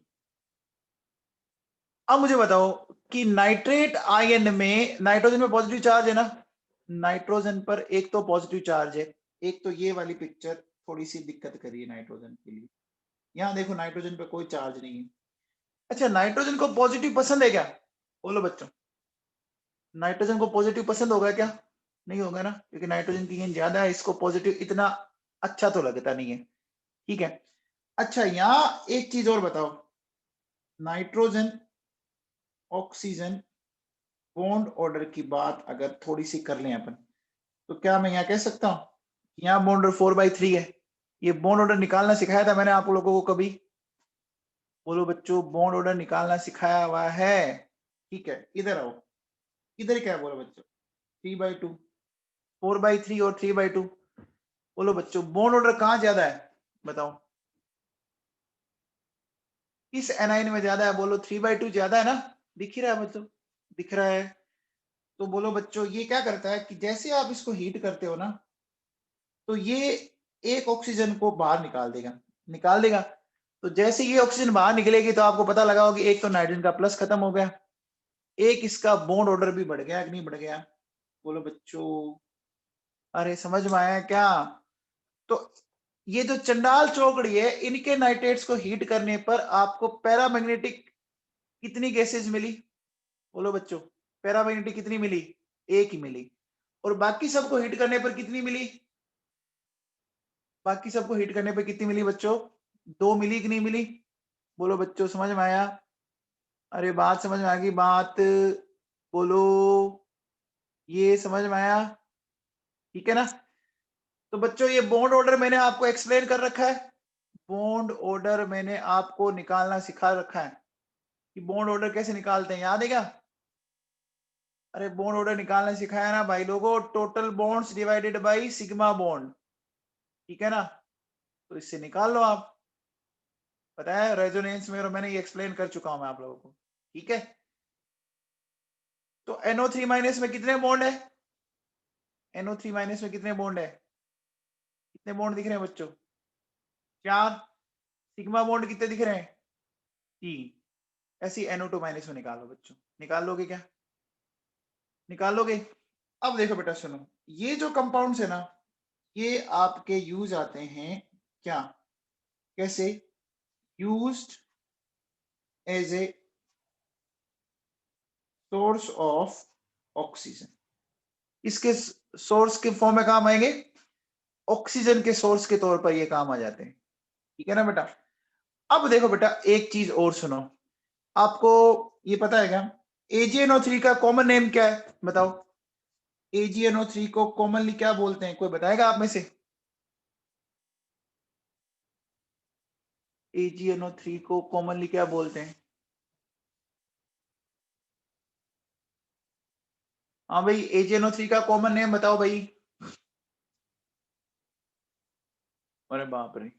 अब मुझे बताओ कि नाइट्रेट आयन में नाइट्रोजन में पॉजिटिव चार्ज है ना, नाइट्रोजन पर एक तो पॉजिटिव चार्ज है, एक तो ये वाली पिक्चर थोड़ी सी दिक्कत करिए नाइट्रोजन के लिए, यहाँ देखो नाइट्रोजन पे कोई चार्ज नहीं है। अच्छा नाइट्रोजन को पॉजिटिव पसंद है क्या, बोलो बच्चों, नाइट्रोजन को पॉजिटिव पसंद होगा क्या, नहीं होगा ना, क्योंकि नाइट्रोजन की गेन ज्यादा है, इसको पॉजिटिव इतना अच्छा तो लगता नहीं है, ठीक है। अच्छा यहाँ एक चीज और बताओ, नाइट्रोजन ऑक्सीजन बॉन्ड ऑर्डर की बात अगर थोड़ी सी कर लें अपन, तो क्या मैं यहाँ कह सकता हूँ यहाँ बॉन्ड ऑर्डर 4/3 है, ये बॉन्ड ऑर्डर निकालना सिखाया था मैंने आप लोगों को कभी, बोलो बच्चों बॉन्ड ऑर्डर निकालना सिखाया हुआ है, ठीक है। इधर आओ, इधर क्या है बोलो बच्चों, 3/2, 4/3 और 3/2, बोलो बच्चों बॉन्ड ऑर्डर कहाँ ज्यादा है, बताओ किस एनाइन में ज्यादा है, बोलो 3/2 ज्यादा है ना, दिख ही रहा है बच्चों, दिख रहा है। तो बोलो बच्चों ये क्या करता है कि जैसे आप इसको हीट करते हो ना तो ये एक ऑक्सीजन को बाहर निकाल देगा। तो जैसे ये ऑक्सीजन बाहर निकलेगी तो आपको पता लगा होगा कि एक तो नाइट्रोजन का प्लस खत्म हो गया, एक इसका बॉन्ड ऑर्डर भी बढ़ गया कि नहीं बढ़ गया, बोलो बच्चों, अरे समझ में आया क्या। तो ये जो चंडाल चौकड़ी है इनके नाइट्रेट्स को हीट करने पर आपको पैरामैग्नेटिक कितनी गैसेज मिली, बोलो बच्चों, पैरामैग्नेटिक कितनी मिली, एक ही मिली, और बाकी सबको हीट करने पर कितनी मिली, बाकी सबको हीट करने पर कितनी मिली बच्चों, दो मिली कि नहीं मिली, बोलो बच्चों समझ में आया, अरे बात समझ में आ गई बात, बोलो ये समझ में आया, ठीक है ना। तो बच्चों ये बॉन्ड ऑर्डर मैंने आपको एक्सप्लेन कर रखा है, बॉन्ड ऑर्डर मैंने आपको निकालना सिखा रखा है कि बॉन्ड ऑर्डर कैसे निकालते हैं, याद है क्या, अरे बॉन्ड ऑर्डर निकालना सिखाया ना भाई लोगों, total bonds divided by sigma bond, ठीक है ना, तो इससे निकाल लो आप, पता है रेजोनेंस में, और मैंने ये एक्सप्लेन कर चुका हूं मैं आप लोगों को, ठीक है। तो NO3 माइनस में कितने बॉन्ड है, NO3 माइनस में कितने बॉन्ड है, कितने बॉन्ड दिख रहे हैं बच्चों, चार, सिग्मा बॉन्ड कितने दिख रहे हैं, तीन, ऐसी NO2 माइनस में निकालो बच्चों, निकाल लोगे क्या, निकाल लोगे। अब देखो बेटा सुनो, ये जो कंपाउंड्स है ना ये आपके यूज आते हैं क्या, कैसे, used as a source of oxygen, इसके सोर्स के फॉर्म में काम आएंगे, ऑक्सीजन के सोर्स के तौर पर ये काम आ जाते हैं, ठीक है ना बेटा। अब देखो बेटा एक चीज और सुनो, आपको ये पता है क्या AgNO3 का कॉमन नेम क्या है बताओ? AgNO3 को कॉमनली क्या बोलते हैं, कोई बताएगा आप में से? AgNO3 को कॉमनली क्या बोलते हैं? हाँ भाई, AgNO3 का कॉमन नेम बताओ भाई। अरे बाप रे,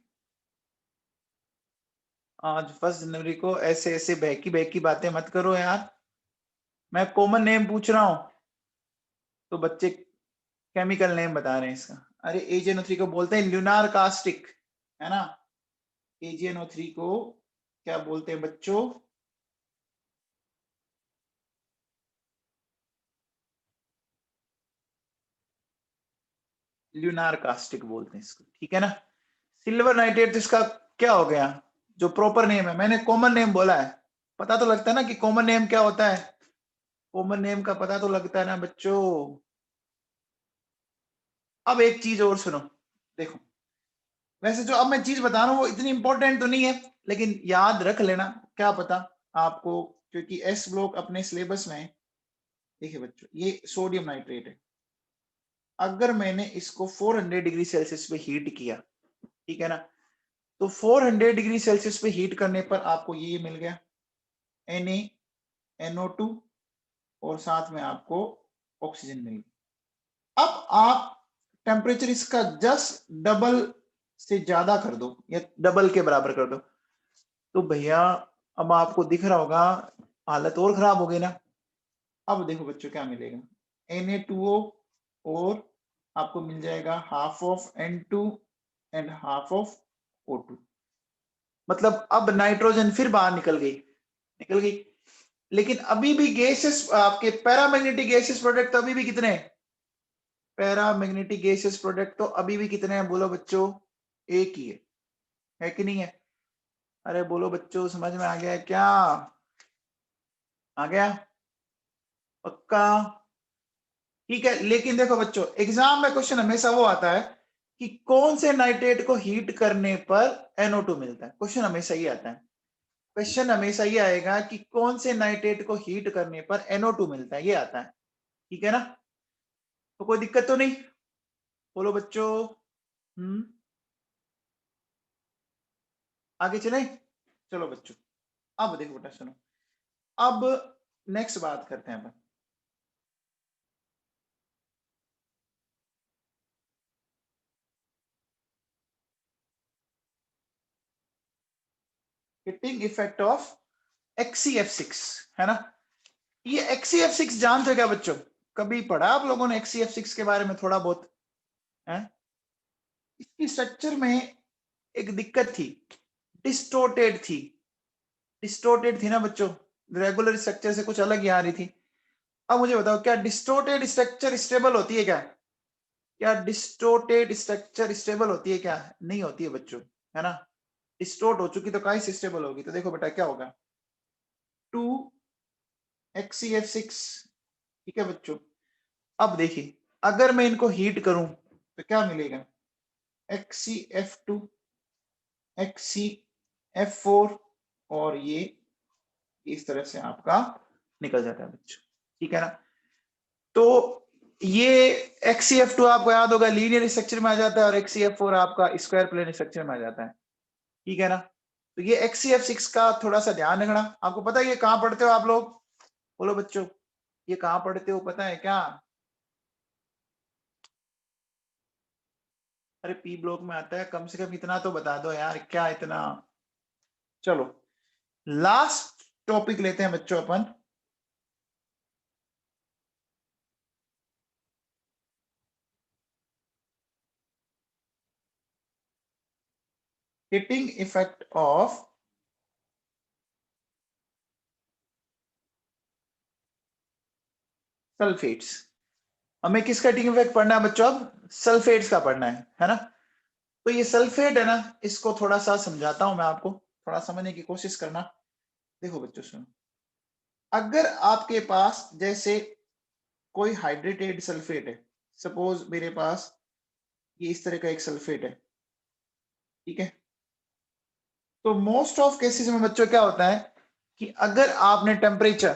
आज 1 जनवरी को ऐसे ऐसे बहकी बहकी बातें मत करो यार। मैं कॉमन नेम पूछ रहा हूं तो बच्चे केमिकल नेम बता रहे हैं इसका। अरे AgNO3 को बोलते हैं ल्यूनार कास्टिक, है ना? AgNO3 को क्या बोलते हैं बच्चों? ल्यूनार कास्टिक बोलते हैं इसको, ठीक है ना? सिल्वर नाइट्रेट इसका क्या हो गया, जो प्रॉपर नेम है? मैंने कॉमन नेम बोला है, पता तो लगता है ना कि कॉमन नेम क्या होता है। कॉमन नेम का पता तो लगता है ना बच्चों। अब एक चीज और सुनो, देखो, वैसे जो अब मैं चीज बता रहा हूँ वो इतनी इंपॉर्टेंट तो नहीं है, लेकिन याद रख लेना, क्या पता आपको, क्योंकि एस ब्लॉक अपने सिलेबस में है। देखिए बच्चों, ये सोडियम नाइट्रेट है। अगर मैंने इसको 400 डिग्री सेल्सियस पे हीट किया, ठीक है ना, तो 400 डिग्री सेल्सियस पे हीट करने पर आपको ये मिल गया NaNO2, और साथ में आपको ऑक्सीजन मिल गई। अब आप टेम्परेचर इसका जस्ट डबल से ज्यादा कर दो या डबल के बराबर कर दो, तो भैया अब आपको दिख रहा होगा हालत और खराब हो गई ना। अब देखो बच्चों क्या मिलेगा, Na2O, और आपको मिल जाएगा half of N2 and half of O2। मतलब अब नाइट्रोजन फिर बाहर निकल गई। लेकिन अभी भी गैसेस, आपके पैरामैग्नेटिक गैसेस प्रोडक्ट तो अभी भी कितने हैं? पैरामैग्नेटिक गैसेस प्रोडक्ट तो अभी भी कितने हैं बोलो बच्चों? एक ही है कि नहीं है? अरे बोलो बच्चों, समझ में आ गया क्या? आ गया पक्का? ठीक है, लेकिन देखो बच्चों, एग्जाम में क्वेश्चन हमेशा वो आता है कि कौन से नाइट्रेट को हीट करने पर NO2 मिलता है। क्वेश्चन हमेशा ये आता है, क्वेश्चन हमेशा ये आएगा कि कौन से नाइट्रेट को हीट करने पर NO2 मिलता है, ये आता है, ठीक है ना? तो कोई दिक्कत तो नहीं, बोलो बच्चों। आगे चले, चलो बच्चों, अब देखो बेटा सुनो, अब नेक्स्ट बात करते हैं अपन। हिटिंग इफेक्ट ऑफ XCF6, है ना? ये XCF6 जानते हो क्या बच्चों? कभी पढ़ा आप लोगों ने XCF6 के बारे में थोड़ा बहुत है? इसकी स्ट्रक्चर में एक दिक्कत थी, डिस्टोर्टेड थी। डिस्टोर्टेड थी ना बच्चों, रेगुलर स्ट्रक्चर से कुछ अलग ही आ रही थी। अब मुझे बताओ, क्या डिस्टोर्टेड स्ट्रक्चर स्टेबल होती है क्या? क्या डिस्टोर्टेड स्ट्रक्चर स्टेबल होती है क्या? नहीं होती है बच्चों, है ना? डिस्टोर्ट हो चुकी तो कहीं से स्टेबल होगी? तो देखो बेटा क्या होगा, 2XCF6, ठीक है बच्चों? अब देखिए, अगर मैं इनको हीट करूं तो क्या मिलेगा, XCF2, XCF4, और ये इस तरह से आपका निकल जाता है बच्चों, ठीक है ना? तो ये XCF2 आपको याद होगा लीनियर स्ट्रक्चर में आ जाता है, और XCF4 आपका स्क्वायर प्लेन स्ट्रक्चर में आ जाता है, ठीक है ना? तो ये XCF6 का थोड़ा सा ध्यान रखना। आपको पता है ये कहां पढ़ते हो आप लोग? बोलो बच्चों, ये कहां पढ़ते हो, पता है क्या? अरे पी ब्लॉक में आता है, कम से कम इतना तो बता दो यार, क्या इतना। चलो, लास्ट टॉपिक लेते हैं बच्चों अपन, हिटिंग इफेक्ट ऑफ सल्फेट्स। हमें किसका हिटिंग इफेक्ट पढ़ना है बच्चों? अब सल्फेट्स का पढ़ना है ना? तो ये सल्फेट है ना, इसको थोड़ा सा समझाता हूं मैं आपको, थोड़ा समझने की कोशिश करना। देखो बच्चों सुनो, अगर आपके पास जैसे कोई हाइड्रेटेड सल्फेट है, सपोज मेरे पास ये इस तरह का एक सल्फेट है, ठीक है? तो मोस्ट ऑफ केसेस में बच्चों क्या होता है कि अगर आपने temperature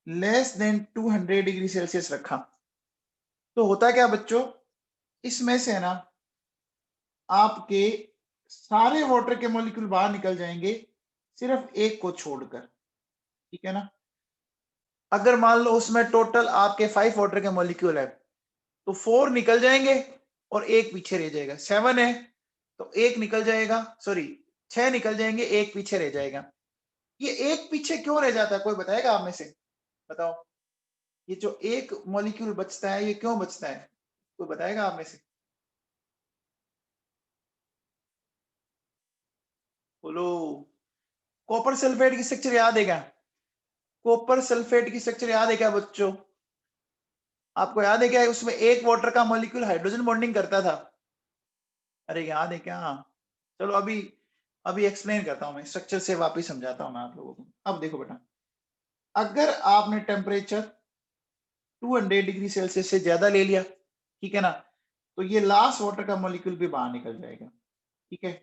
less than 200 degree Celsius रखा, तो होता क्या बच्चों, इसमें से ना आपके सारे वाटर के मॉलिक्यूल बाहर निकल जाएंगे, सिर्फ एक को छोड़कर, ठीक है ना। अगर मान लो उसमें टोटल आपके 5 वाटर के मॉलिक्यूल है, तो 4 निकल जाएंगे और एक पीछे रह जाएगा। 7 है तो एक निकल जाएगा, सॉरी 6 निकल जाएंगे, एक पीछे रह जाएगा। ये एक पीछे क्यों रह जाता है, कोई बताएगा आप में से, बताओ। ये जो एक मॉलिक्यूल बचता है, ये क्यों बचता है, कोई बताएगा आप में से, बोलो। कॉपर सल्फेट की स्ट्रक्चर याद है क्या, कॉपर सल्फेट की स्ट्रक्चर याद है क्या बच्चों, आपको याद है क्या, उसमें एक वाटर का मॉलिक्यूल हाइड्रोजन बॉन्डिंग करता था, अरे याद है क्या। चलो अभी अभी एक्सप्लेन करता हूं, मैं स्ट्रक्चर से वापस समझाता हूं मैं आप लोगों को। अब देखो बेटा, अगर आपने टेम्परेचर 200 डिग्री सेल्सियस से ज्यादा ले लिया, ठीक है ना, तो ये लास्ट वाटर का मॉलिक्यूल भी बाहर निकल जाएगा, ठीक है।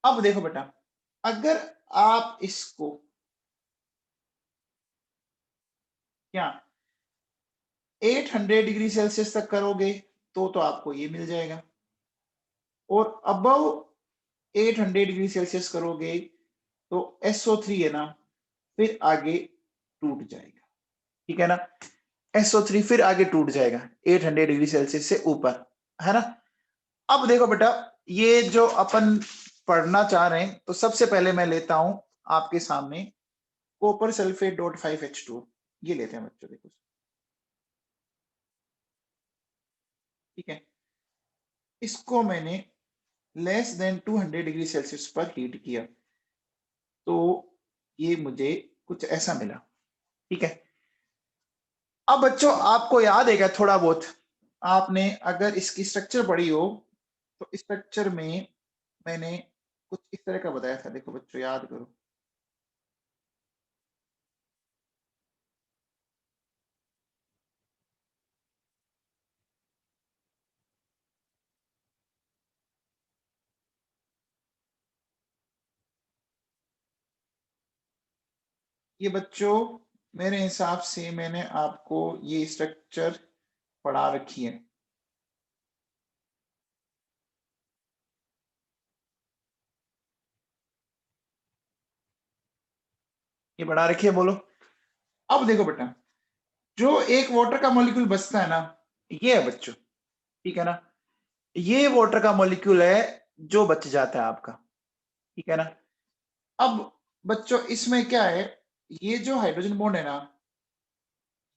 अब देखो बेटा, अगर आप इसको क्या 800 डिग्री सेल्सियस तक करोगे, तो आपको ये मिल जाएगा, और अबव 800 डिग्री सेल्सियस करोगे तो SO3 है ना, फिर आगे टूट जाएगा, ठीक है ना। SO3 फिर आगे टूट जाएगा 800 डिग्री सेल्सियस से ऊपर, है ना। अब देखो बेटा, ये जो अपन पढ़ना चाह रहे हैं, तो सबसे पहले मैं लेता हूं आपके सामने कॉपर सल्फेट डॉट 5H2, ये लेते हैं बच्चों, देखो, ठीक है। इसको मैंने लेस देन 200 डिग्री सेल्सियस पर हीट किया, तो ये मुझे कुछ ऐसा मिला, ठीक है। अब बच्चों आपको याद है क्या, थोड़ा बहुत आपने अगर इसकी स्ट्रक्चर पढ़ी हो, तो स्ट्रक्चर में मैंने कुछ इस तरह का बताया था, देखो बच्चों याद करो। ये बच्चों मेरे हिसाब से मैंने आपको ये स्ट्रक्चर पढ़ा रखी है, ये पढ़ा रखी है, बोलो। अब देखो बेटा, जो एक वाटर का मॉलिक्यूल बचता है ना, ये है बच्चों, ठीक है ना, ये वाटर का मॉलिक्यूल है जो बच जाता है आपका, ठीक है ना। अब बच्चों इसमें क्या है, ये जो हाइड्रोजन बॉन्ड है ना,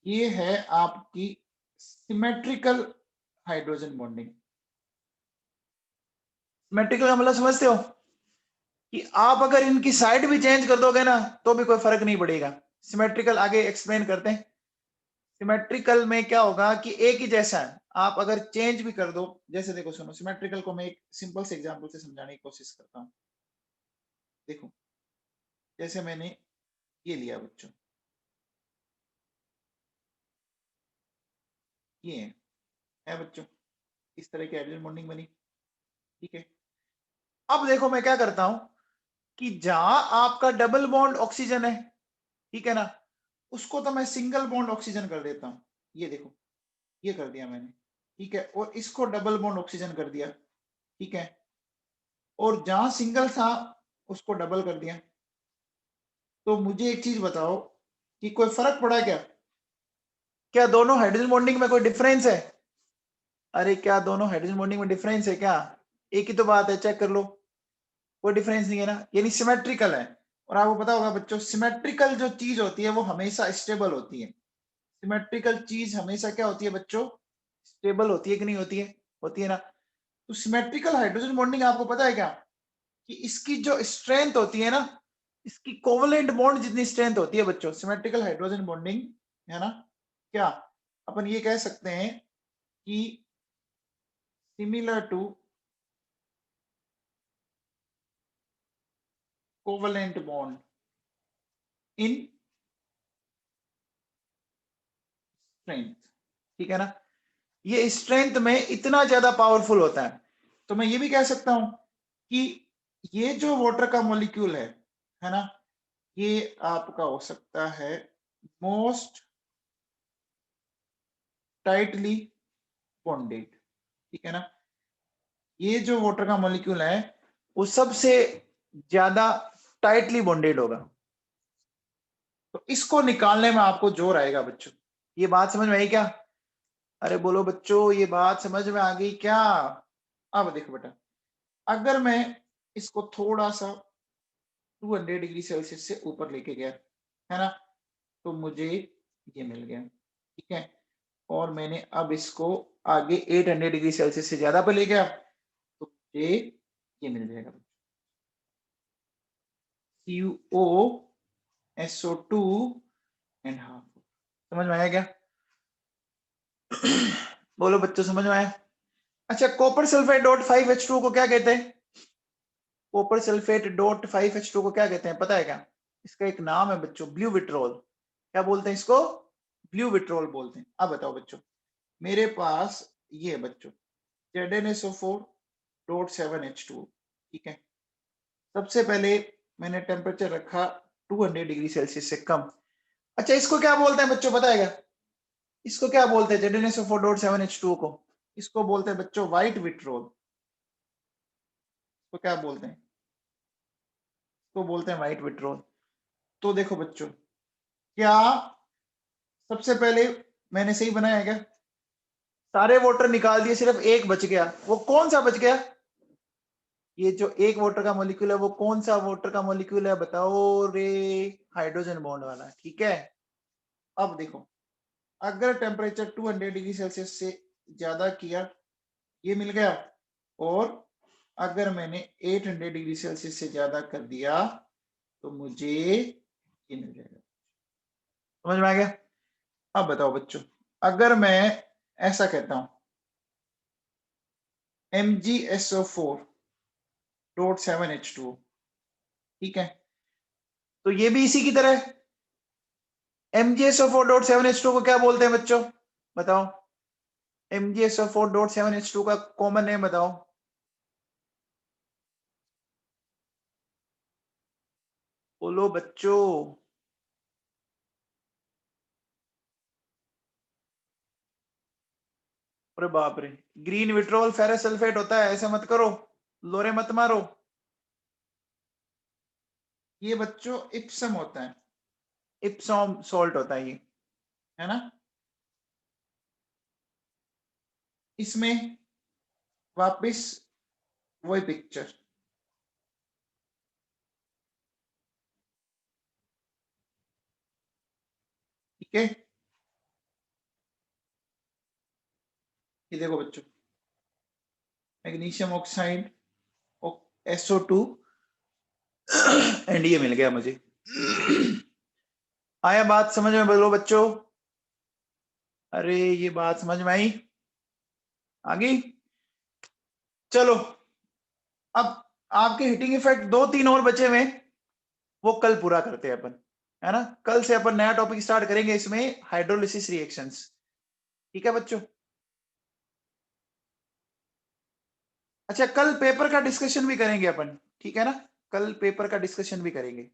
ये है आपकी सिमेट्रिकल हाइड्रोजन बॉन्डिंग। सिमेट्रिकल का मतलब समझते हो, कि आप अगर इनकी साइड भी चेंज कर दोगे ना, तो भी कोई फर्क नहीं पड़ेगा। सिमेट्रिकल आगे एक्सप्लेन करते हैं। सिमेट्रिकल में क्या होगा कि एक ही जैसा है, आप अगर चेंज भी कर दो, जैसे देखो सुनो, सिमेट्रिकल को मैं एक सिंपल से एग्जांपल से समझाने की कोशिश करता हूँ। देखो, जैसे मैंने ये लिया बच्चों, ये है बच्चों, इस तरह की हाइड्रोजन बॉन्डिंग बनी, ठीक है। अब देखो मैं क्या करता हूं, कि जहां आपका डबल बॉन्ड ऑक्सीजन है, ठीक है ना, उसको तो मैं सिंगल बॉन्ड ऑक्सीजन कर देता हूं, ये देखो, ये कर दिया मैंने, ठीक है। और इसको डबल बॉन्ड ऑक्सीजन कर दिया, ठीक है। और जहां सिंगल था उसको डबल कर दिया। तो मुझे एक चीज बताओ कि कोई फर्क पड़ा क्या, क्या दोनों हाइड्रोजन बॉन्डिंग में कोई डिफरेंस है, अरे क्या दोनों हाइड्रोजन बॉन्डिंग में डिफरेंस है क्या, एक ही तो बात है, चेक कर लो, कोई डिफरेंस नहीं है ना, यानी सिमेट्रिकल है। और आपको पता होगा बच्चों, सिमेट्रिकल जो चीज होती है वो हमेशा स्टेबल होती है। सिमेट्रिकल चीज हमेशा क्या होती है बच्चों, स्टेबल होती है कि नहीं होती है, होती है ना। तो सिमेट्रिकल हाइड्रोजन बॉन्डिंग आपको पता है क्या, कि इसकी जो स्ट्रेंथ होती है ना, इसकी कोवलेंट बॉन्ड जितनी स्ट्रेंथ होती है बच्चों, सिमेट्रिकल हाइड्रोजन बॉन्डिंग, है ना, क्या अपन ये कह सकते हैं कि similar to covalent bond in strength, ठीक है ना। ये स्ट्रेंथ में इतना ज्यादा पावरफुल होता है। तो मैं ये भी कह सकता हूं कि ये जो वाटर का मॉलिक्यूल है ना, ये आपका हो सकता है मोस्ट टाइटली बॉन्डेड, ठीक है ना। ये जो वाटर का मॉलिक्यूल है वो सबसे ज्यादा टाइटली बॉन्डेड होगा। तो इसको निकालने में आपको जोर आएगा बच्चों। ये बात समझ में आई क्या? अरे बोलो बच्चों, ये बात समझ में आ गई क्या? अब देखो बेटा, अगर मैं इसको थोड़ा सा 200 डिग्री सेल्सियस से ऊपर लेके गया, है ना, तो मुझे ये मिल गया, ठीक है। और मैंने अब इसको आगे 800 डिग्री सेल्सियस से ज्यादा पर ले गया, तो मुझे ये मिल जाएगा CuO2 एंड हाफ। समझ में आया क्या? बोलो बच्चों, समझ में आया? अच्छा, कॉपर सल्फेट डॉट 5H2 को क्या कहते हैं? कॉपर सल्फेट डॉट 5H2 को क्या कहते हैं, पता है क्या? इसका एक नाम है बच्चों, ब्लू विट्रोल। क्या बोलते हैं इसको? ब्लू विट्रोल बोलते हैं। अब बताओ बच्चों, मेरे पास ये बच्चों ZnSO4.7H2, ठीक है। सबसे पहले मैंने टेम्परेचर रखा 200 डिग्री सेल्सियस से कम। अच्छा, इसको क्या बोलते हैं बच्चों, पता है क्या? इसको क्या बोलते हैं ZnSO4.7H2 को? इसको बोलते हैं बच्चों व्हाइट विट्रोल। इसको क्या बोलते हैं? इसको बोलते हैं व्हाइट विट्रोल। तो देखो बच्चों, क्या सबसे पहले मैंने सही बनाया क्या? सारे वोटर निकाल दिए, सिर्फ एक बच गया। वो कौन सा बच गया? ये जो एक वाटर का मॉलिक्यूल है वो कौन सा वाटर का मॉलिक्यूल है, बताओ रे? हाइड्रोजन बॉन्ड वाला, ठीक है। अब देखो, अगर टेम्परेचर 200 डिग्री सेल्सियस से ज्यादा किया, ये मिल गया। और अगर मैंने 800 डिग्री सेल्सियस से ज्यादा कर दिया तो मुझे ये मिल जाएगा। समझ में आ गया? अब बताओ बच्चों, अगर मैं ऐसा कहता हूं MgSO4.7H2, ठीक है, तो ये भी इसी की तरह है। MgSO4.7H2 को क्या बोलते हैं बच्चों, बताओ? MgSO4.7H2 का कॉमन नेम बताओ। बोलो बच्चों। अरे बाप रे, ग्रीन विट्रोल फेरस सल्फेट होता है, ऐसा मत करो, लोरे मत मारो। ये बच्चों इप्सम होता है, इप्सॉम सॉल्ट होता है ये, है ना। इसमें वापस वही पिक्चर, ठीक है। ये देखो बच्चों, मैग्नीशियम ऑक्साइड SO2 एंड ये मिल गया मुझे। आया बात समझ में? बोलो बच्चों। अरे ये बात समझ में आई? आ गई? चलो, अब आपके हिटिंग इफेक्ट 2-3 और बचे हुए, वो कल पूरा करते हैं अपन, है ना। कल से अपन नया टॉपिक स्टार्ट करेंगे इसमें, हाइड्रोलिसिस रिएक्शंस, ठीक है बच्चों। अच्छा, कल पेपर का डिस्कशन भी करेंगे अपन, ठीक है ना। कल पेपर का डिस्कशन भी करेंगे।